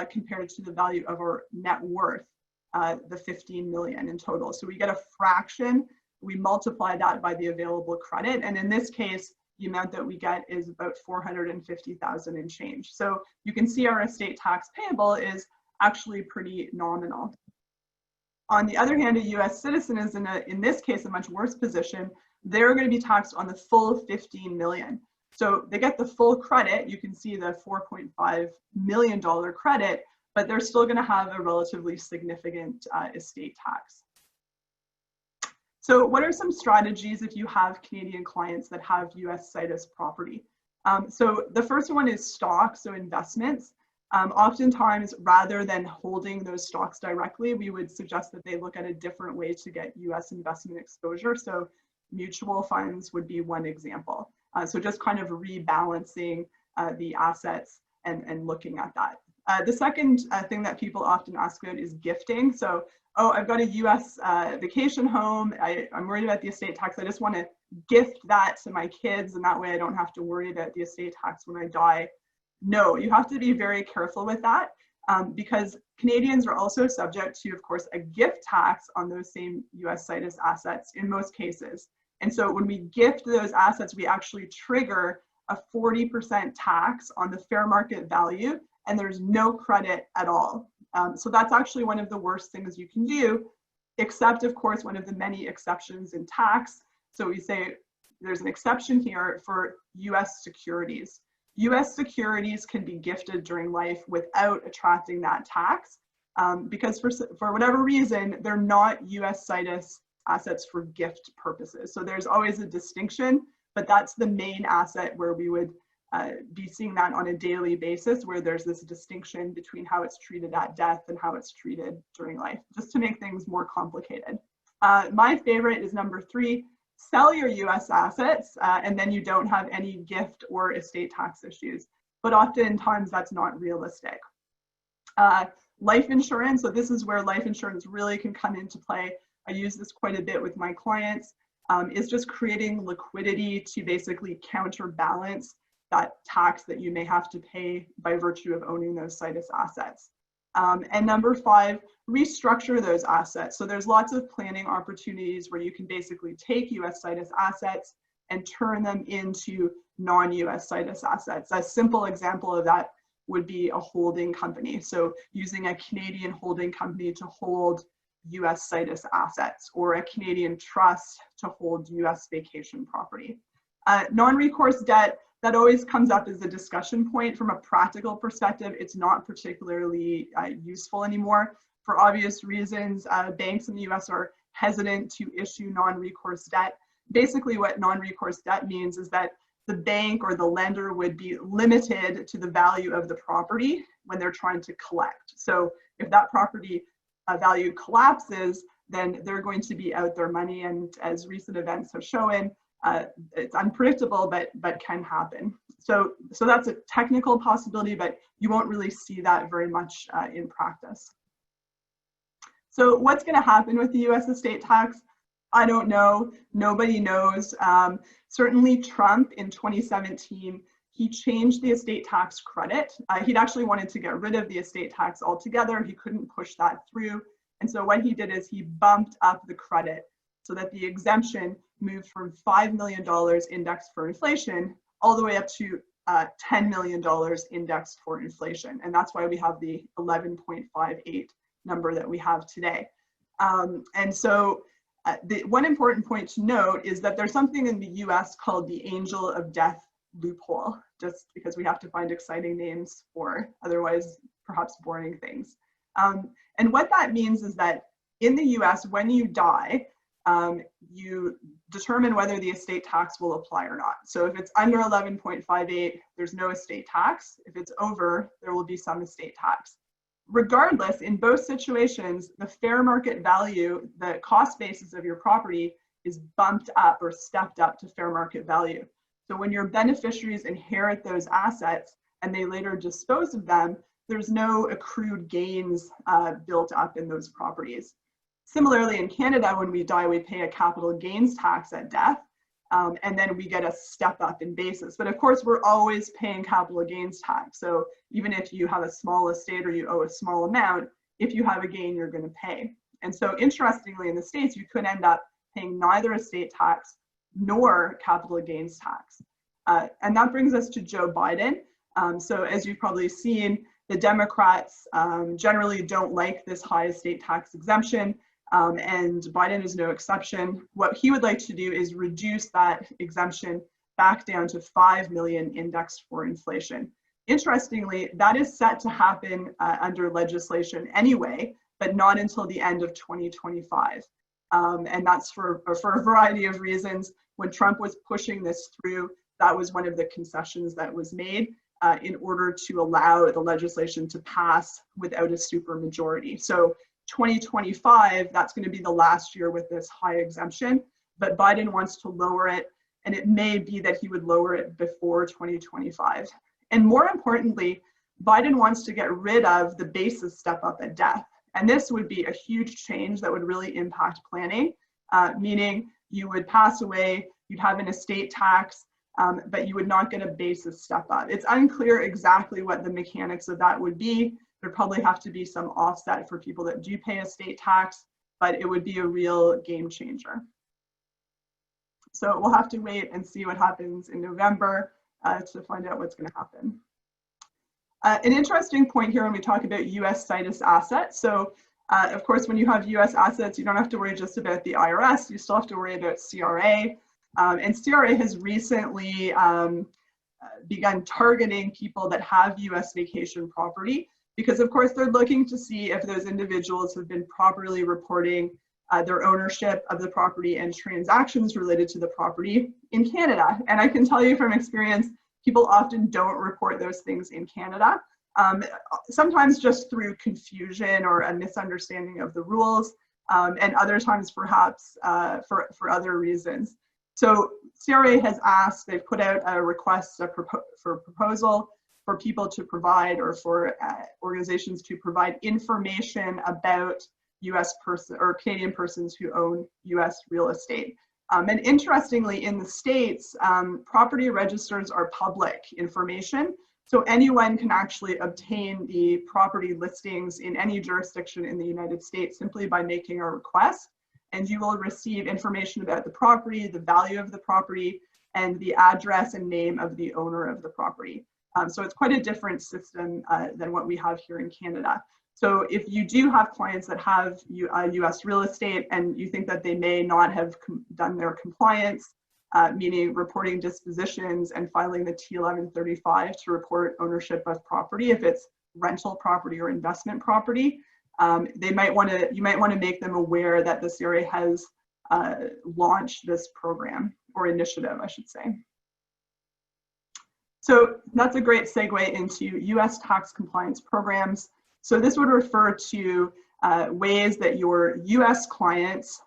compared to the value of our net worth, the 15 million in total. So we get a fraction, we multiply that by the available credit. And in this case, the amount that we get is about 450,000 and change. So you can see our estate tax payable is actually pretty nominal. On the other hand, a US citizen is in this case, a much worse position. They're going to be taxed on the full 15 million. So they get the full credit. You can see the $4.5 million credit, but they're still going to have a relatively significant estate tax. So what are some strategies if you have Canadian clients that have US situs property? So the first one is stocks, so investments. Oftentimes, rather than holding those stocks directly, we would suggest that they look at a different way to get US investment exposure. So mutual funds would be one example. So just kind of rebalancing the assets and looking at that. The second thing that people often ask about is gifting. So, oh, I've got a US vacation home. I'm worried about the estate tax. I just want to gift that to my kids, and that way I don't have to worry about the estate tax when I die. No, you have to be very careful with that because Canadians are also subject to, of course, a gift tax on those same US situs assets in most cases. And so when we gift those assets, we actually trigger a 40% tax on the fair market value, and there's no credit at all. So that's actually one of the worst things you can do, except, of course, one of the many exceptions in tax. So we say there's an exception here for US securities. US securities can be gifted during life without attracting that tax because for whatever reason, they're not US situs assets for gift purposes. So there's always a distinction, but that's the main asset where we would be seeing that on a daily basis, where there's this distinction between how it's treated at death and how it's treated during life, just to make things more complicated. My favorite is number 3, sell your US assets, and then you don't have any gift or estate tax issues. But oftentimes that's not realistic. Life insurance, so this is where life insurance really can come into play. I use this quite a bit with my clients, is just creating liquidity to basically counterbalance that tax that you may have to pay by virtue of owning those situs assets. And number 5, restructure those assets. So there's lots of planning opportunities where you can basically take US situs assets and turn them into non-US situs assets. A simple example of that would be a holding company. So using a Canadian holding company to hold US situs assets, or a Canadian trust to hold US vacation property. Non-recourse debt, that always comes up as a discussion point. From a practical perspective, it's not particularly useful anymore. For obvious reasons, banks in the US are hesitant to issue non-recourse debt. Basically what non-recourse debt means is that the bank or the lender would be limited to the value of the property when they're trying to collect. So if that property value collapses, then they're going to be out their money, and as recent events have shown, it's unpredictable, but can happen. So that's a technical possibility, but you won't really see that very much in practice. So what's going to happen with the US estate tax? I don't know. Nobody knows. Certainly Trump in 2017, he changed the estate tax credit. He'd actually wanted to get rid of the estate tax altogether. He couldn't push that through. And so what he did is he bumped up the credit so that the exemption moved from $5 million indexed for inflation all the way up to $10 million indexed for inflation. And that's why we have the 11.58 number that we have today. And so the one important point to note is that there's something in the US called the angel of death loophole, just because we have to find exciting names for otherwise perhaps boring things. And what that means is that in the US, when you die, you determine whether the estate tax will apply or not. So if it's under 11.58, there's no estate tax. If it's over, there will be some estate tax. Regardless, in both situations, the fair market value, the cost basis of your property is bumped up or stepped up to fair market value. So when your beneficiaries inherit those assets and they later dispose of them, there's no accrued gains built up in those properties. Similarly, in Canada, when we die, we pay a capital gains tax at death, and then we get a step up in basis. But of course, we're always paying capital gains tax. So even if you have a small estate or you owe a small amount, if you have a gain, you're going to pay. And so interestingly, in the States, you could end up paying neither estate tax nor capital gains tax. And that brings us to Joe Biden. So as you've probably seen, the Democrats generally don't like this high estate tax exemption, and Biden is no exception. What he would like to do is reduce that exemption back down to 5 million indexed for inflation. Interestingly, that is set to happen under legislation anyway, but not until the end of 2025. And that's for a variety of reasons. When Trump was pushing this through, that was one of the concessions that was made in order to allow the legislation to pass without a supermajority. So 2025, that's going to be the last year with this high exemption, but Biden wants to lower it, and it may be that he would lower it before 2025. And more importantly, Biden wants to get rid of the basis step up at death. And this would be a huge change that would really impact planning, meaning you would pass away, you'd have an estate tax, but you would not get a basis step up. It's unclear exactly what the mechanics of that would be. There'd probably have to be some offset for people that do pay estate tax, but it would be a real game changer. So we'll have to wait and see what happens in November to find out what's going to happen. An interesting point here when we talk about US situs assets. So of course, when you have US assets, you don't have to worry just about the IRS, you still have to worry about CRA. And CRA has recently begun targeting people that have US vacation property, because of course they're looking to see if those individuals have been properly reporting their ownership of the property and transactions related to the property in Canada. And I can tell you from experience, people often don't report those things in Canada, sometimes just through confusion or a misunderstanding of the rules, and other times perhaps for other reasons. So CRA has asked, they've put out a request for a proposal for people to provide, or for organizations to provide information about US person or Canadian persons who own US real estate. And interestingly, in the States, property registers are public information. So anyone can actually obtain the property listings in any jurisdiction in the United States simply by making a request. And you will receive information about the property, the value of the property, and the address and name of the owner of the property. So it's quite a different system than what we have here in Canada. So if you do have clients that have US real estate and you think that they may not have done their compliance, meaning reporting dispositions and filing the T1135 to report ownership of property, if it's rental property or investment property, you might want to make them aware that the CRA has launched this program, or initiative, I should say. So that's a great segue into US tax compliance programs. So this would refer to ways that your US clients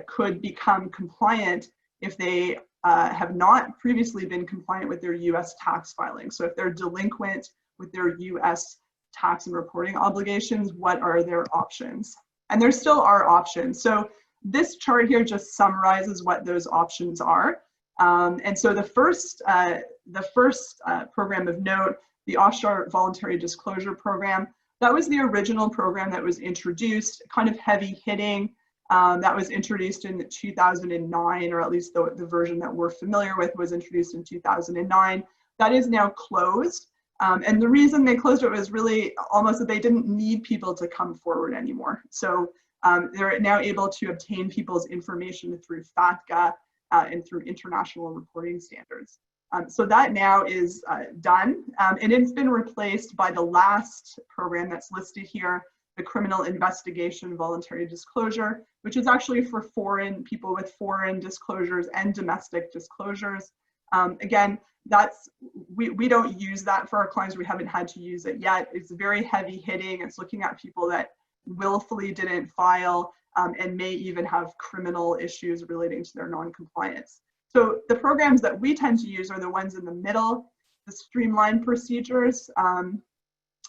could become compliant if they have not previously been compliant with their US tax filing. So if they're delinquent with their US tax and reporting obligations, what are their options? And there still are options. So this chart here just summarizes what those options are. And so the first program of note, the Offshore Voluntary Disclosure Program, that was the original program that was introduced, kind of heavy hitting. That was introduced in 2009, or at least the version that we're familiar with was introduced in 2009. That is now closed. And the reason they closed it was really almost that they didn't need people to come forward anymore. So they're now able to obtain people's information through FATCA and through international reporting standards. So that now is done, and it's been replaced by the last program that's listed here, the criminal investigation voluntary disclosure, which is actually for foreign people with foreign disclosures and domestic disclosures. Again, we don't use that for our clients. We haven't had to use it yet. It's very heavy hitting. It's looking at people that willfully didn't file and may even have criminal issues relating to their non-compliance. So the programs that we tend to use are the ones in the middle, the streamlined procedures.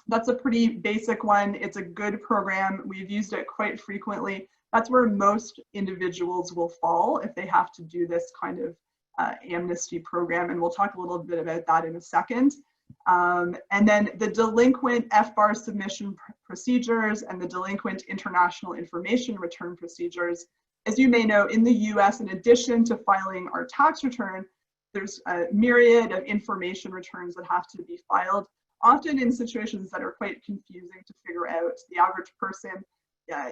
That's a pretty basic one. It's a good program. We've used it quite frequently. That's where most individuals will fall if they have to do this kind of amnesty program, and we'll talk a little bit about that in a second. And then the delinquent FBAR submission procedures and the delinquent international information return procedures. As you may know, in the US, in addition to filing our tax return, there's a myriad of information returns that have to be filed, often in situations that are quite confusing to figure out. The average person,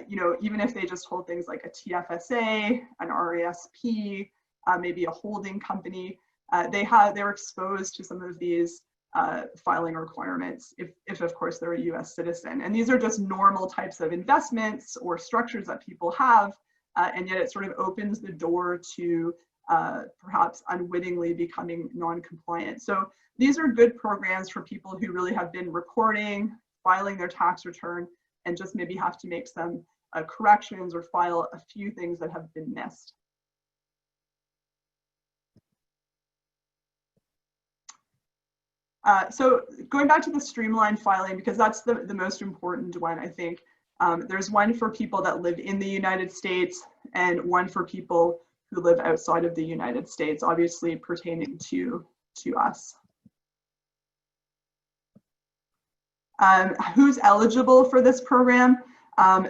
you know, even if they just hold things like a TFSA, an RASP, maybe a holding company, they're exposed to some of these filing requirements if of course they're a US citizen. And these are just normal types of investments or structures that people have, and yet it sort of opens the door to perhaps unwittingly becoming non-compliant. So these are good programs for people who really have been reporting, filing their tax return, and just maybe have to make some corrections or file a few things that have been missed. So going back to the streamlined filing, because that's the most important one, I think. There's one for people that live in the United States and one for people who live outside of the United States, obviously pertaining to us. Who's eligible for this program?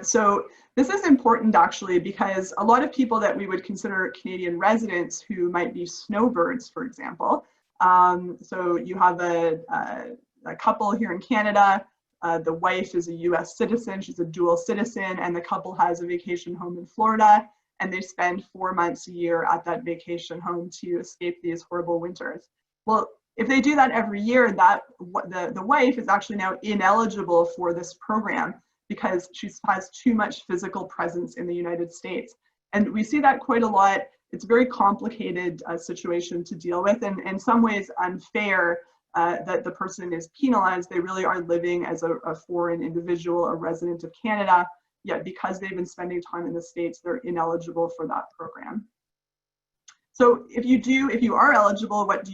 So this is important actually, because a lot of people that we would consider Canadian residents who might be snowbirds, for example. So you have a couple here in Canada. The wife is a US citizen, she's a dual citizen, and the couple has a vacation home in Florida, and they spend 4 months a year at that vacation home to escape these horrible winters. Well, if they do that every year, the wife is actually now ineligible for this program because she has too much physical presence in the United States. And we see that quite a lot. It's a very complicated situation to deal with, and in some ways unfair that the person is penalized. They really are living as a foreign individual, a resident of Canada, yet because they've been spending time in the States, they're ineligible for that program. So if you are eligible, what do?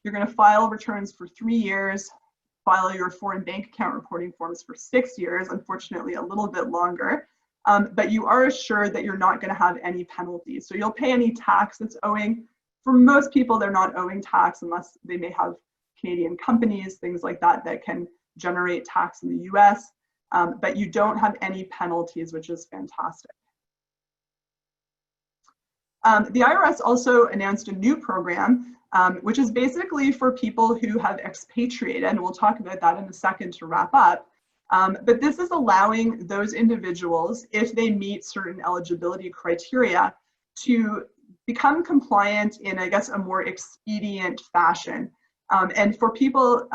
You're going to file returns for 3 years, file your foreign bank account reporting forms for 6 years, unfortunately a little bit longer. But you are assured that you're not going to have any penalties. So you'll pay any tax that's owing. For most people, they're not owing tax unless they may have Canadian companies, things like that, that can generate tax in the US. But you don't have any penalties, which is fantastic. The IRS also announced a new program, which is basically for people who have expatriated, and we'll talk about that in a second to wrap up. But this is allowing those individuals, if they meet certain eligibility criteria, to become compliant in, I guess, a more expedient fashion. And for people,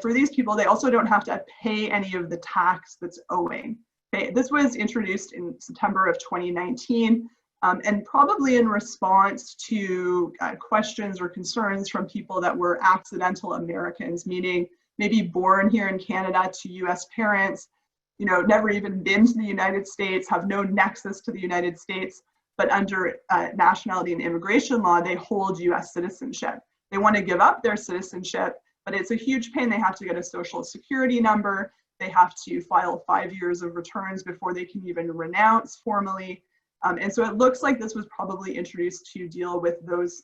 for these people, they also don't have to pay any of the tax that's owing. Okay, this was introduced in September of 2019, and probably in response to questions or concerns from people that were accidental Americans, meaning maybe born here in Canada to US parents, you know, never even been to the United States, have no nexus to the United States, but under nationality and immigration law, they hold US citizenship. They want to give up their citizenship, but it's a huge pain. They have to get a social security number. They have to file 5 years of returns before they can even renounce formally. And so it looks like this was probably introduced to deal with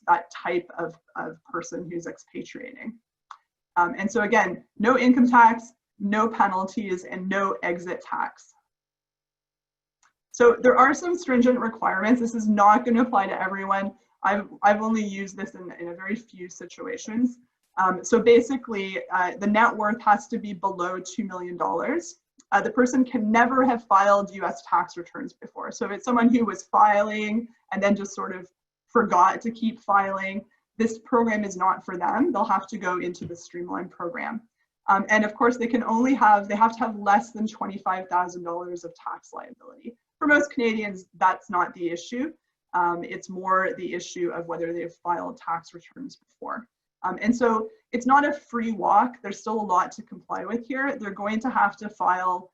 that type of person who's expatriating. And so again, no income tax, no penalties, and no exit tax. So there are some stringent requirements. This is not going to apply to everyone. I've only used this in a very few situations. So basically, the net worth has to be below $2 million. The person can never have filed US tax returns before. So if it's someone who was filing and then just sort of forgot to keep filing, this program is not for them. They'll have to go into the streamlined program. And of course, they have to have less than $25,000 of tax liability. For most Canadians, that's not the issue. It's more the issue of whether they've filed tax returns before. And so it's not a free walk. There's still a lot to comply with here. They're going to have to file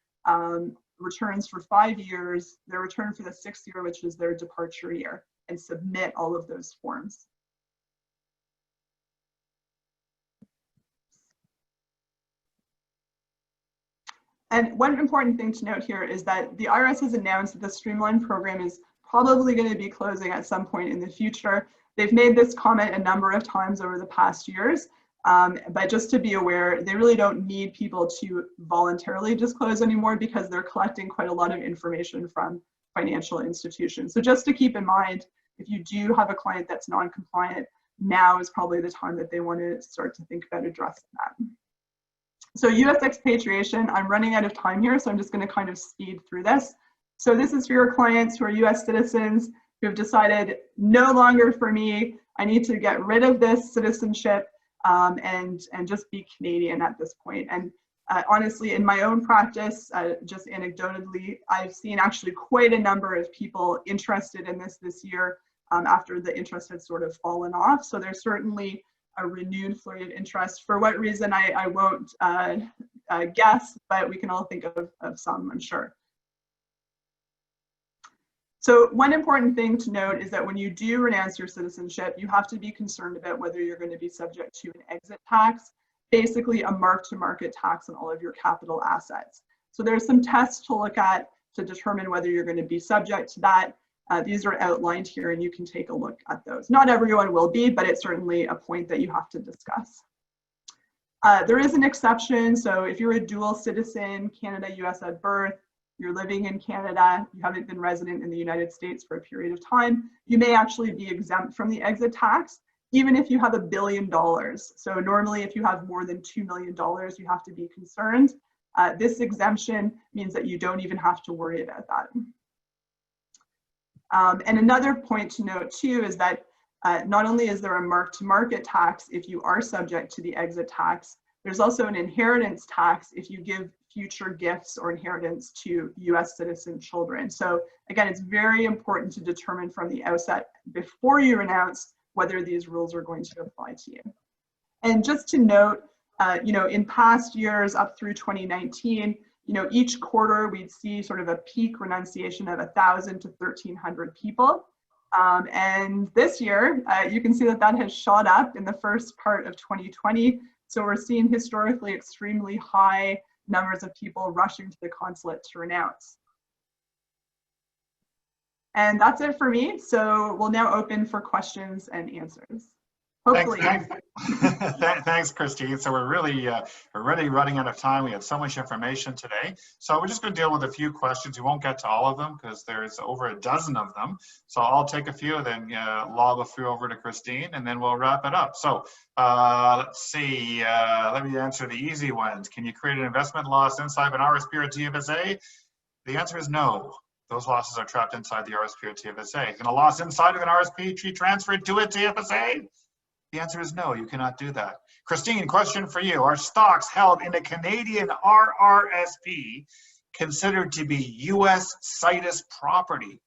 returns for 5 years, their return for the 6th year, which is their departure year, and submit all of those forms. And one important thing to note here is that the IRS has announced that the Streamline program is probably going to be closing at some point in the future. They've made this comment a number of times over the past years, but just to be aware, they really don't need people to voluntarily disclose anymore because they're collecting quite a lot of information from financial institutions. So just to keep in mind, if you do have a client that's non-compliant, now is probably the time that they want to start to think about addressing that. So US expatriation, I'm running out of time here, so I'm just going to kind of speed through this. So this is for your clients who are US citizens who have decided no longer for me, I need to get rid of this citizenship and just be Canadian at this point. And honestly, in my own practice, just anecdotally, I've seen actually quite a number of people interested in this year after the interest had sort of fallen off. So there's certainly a renewed flurry of interest. For what reason, I won't guess, but we can all think of some, I'm sure. So one important thing to note is that when you do renounce your citizenship, you have to be concerned about whether you're going to be subject to an exit tax, basically a mark-to-market tax on all of your capital assets. So there's some tests to look at to determine whether you're going to be subject to that. These are outlined here and you can take a look at those. Not everyone will be, but it's certainly a point that you have to discuss. There is an exception. So if you're a dual citizen, Canada, US at birth, you're living in Canada, you haven't been resident in the United States for a period of time, you may actually be exempt from the exit tax, even if you have $1 billion. So normally if you have more than $2 million, you have to be concerned. This exemption means that you don't even have to worry about that. And another point to note too is that not only is there a mark-to-market tax if you are subject to the exit tax, there's also an inheritance tax if you give future gifts or inheritance to US citizen children. So again, it's very important to determine from the outset before you renounce whether these rules are going to apply to you. And just to note, in past years up through 2019, each quarter we'd see sort of a peak renunciation of 1,000 to 1,300 people. And this year, you can see that has shot up in the first part of 2020. So we're seeing historically extremely high numbers of people rushing to the consulate to renounce. And that's it for me. So we'll now open for questions and answers. Hopefully. Thanks, Christine. So we're really running out of time. We have so much information today. So we're just going to deal with a few questions. We won't get to all of them because there's over a dozen of them. So I'll take a few, then lob a few over to Christine, and then we'll wrap it up. So let's see. Let me answer the easy ones. Can you create an investment loss inside of an RSP or TFSA? The answer is no. Those losses are trapped inside the RSP or TFSA. Can a loss inside of an RSP be transferred to a TFSA? The answer is no, you cannot do that. Christine, question for you. Are stocks held in a Canadian RRSP considered to be US situs property?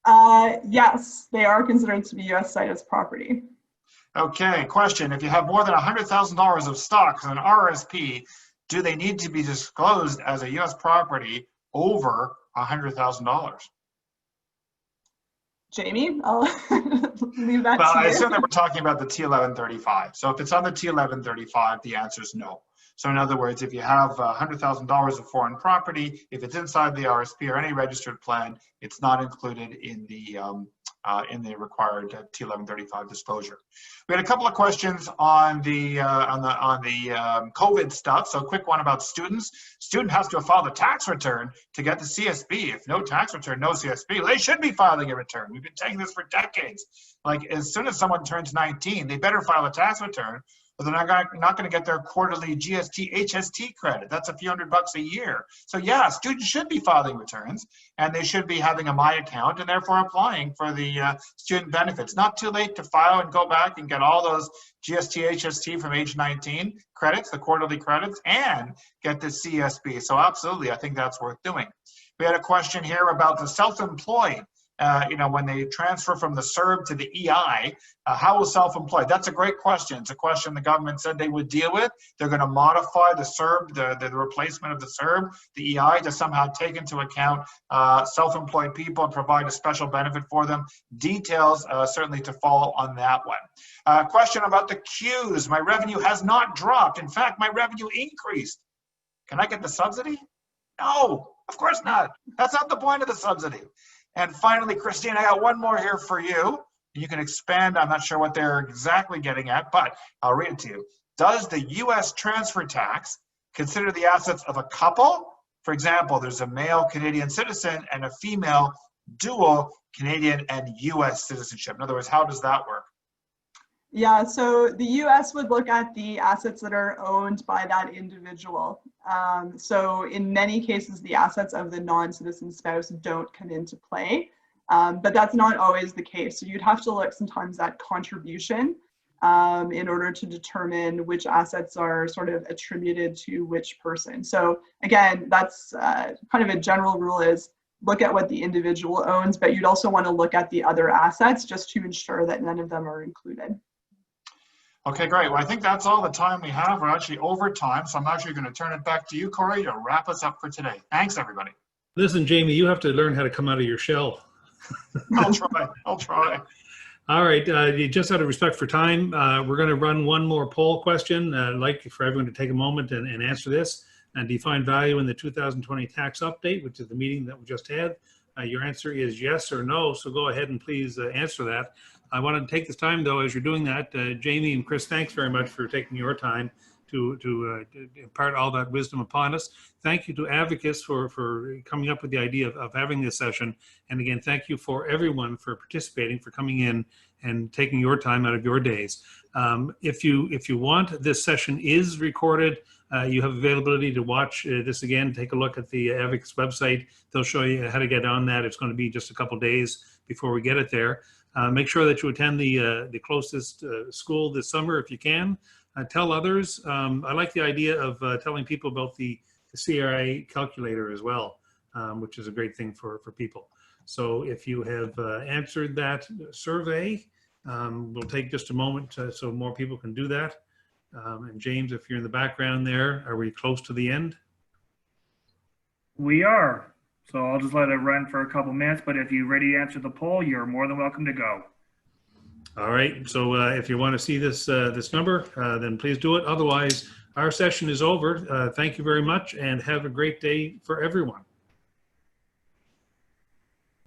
Yes, they are considered to be US situs property. Okay, question. If you have more than $100,000 of stocks in an RRSP, do they need to be disclosed as a US property over $100,000? Jamie, I'll leave that to you. Well, I assume that we're talking about the T1135. So if it's on the T1135, the answer is no. So in other words, if you have $100,000 of foreign property, if it's inside the RSP or any registered plan, it's not included in the required T1135 disclosure. We had a couple of questions on the COVID stuff. So a quick one about students. Student has to file the tax return to get the CSB. If no tax return, no CSB, they should be filing a return. We've been taking this for decades. Like as soon as someone turns 19, they better file a tax return. but they're not going to get their quarterly GST, HST credit. That's a few $100 a year. So yeah, students should be filing returns, and they should be having a My Account and therefore applying for the student benefits. Not too late to file and go back and get all those GST, HST from age 19 credits, the quarterly credits, and get the CSB. So absolutely, I think that's worth doing. We had a question here about the self-employed. When they transfer from the CERB to the EI, how will self-employed? That's a great question. It's a question the government said they would deal with. They're going to modify the CERB, the replacement of the CERB, the EI, to somehow take into account self-employed people and provide a special benefit for them. Details certainly to follow on that one. Question about the queues. My revenue has not dropped. In fact, my revenue increased. Can I get the subsidy? No, of course not. That's not the point of the subsidy. And finally, Christine, I got one more here for you. You can expand. I'm not sure what they're exactly getting at, but I'll read it to you. Does the U.S. transfer tax consider the assets of a couple? For example, there's a male Canadian citizen and a female dual Canadian and U.S. citizenship. In other words, how does that work? Yeah, so the US would look at the assets that are owned by that individual. So in many cases, the assets of the non-citizen spouse don't come into play, but that's not always the case. So you'd have to look sometimes at contribution in order to determine which assets are sort of attributed to which person. So again, that's kind of a general rule is look at what the individual owns, but you'd also want to look at the other assets just to ensure that none of them are included. Okay, great. Well, I think that's all the time we have. We're actually over time, so I'm actually going to turn it back to you, Corry, to wrap us up for today. Thanks, everybody. Listen, Jamie, you have to learn how to come out of your shell. I'll try. All right, just out of respect for time, we're going to run one more poll question. I'd like for everyone to take a moment and answer this. And do you find value in the 2020 tax update, which is the meeting that we just had? Your answer is yes or no, so go ahead and please answer that. I want to take this time, though, as you're doing that, Jamie and Chris, thanks very much for taking your time to impart all that wisdom upon us. Thank you to Advocis for coming up with the idea of having this session. And again, thank you for everyone for participating, for coming in and taking your time out of your days. If you want, this session is recorded. You have availability to watch this again. Take a look at the Advocis website. They'll show you how to get on that. It's going to be just a couple days before we get it there. Make sure that you attend the closest school this summer if you can. Tell others. I like the idea of telling people about the CRA calculator as well, which is a great thing for people. So if you have answered that survey, we'll take just a moment so more people can do that. And James, if you're in the background there, are we close to the end? We are. So I'll just let it run for a couple minutes, but if you're ready to answer the poll, you're more than welcome to go. All right, so if you want to see this number, then please do it. Otherwise, our session is over. Thank you very much and have a great day for everyone.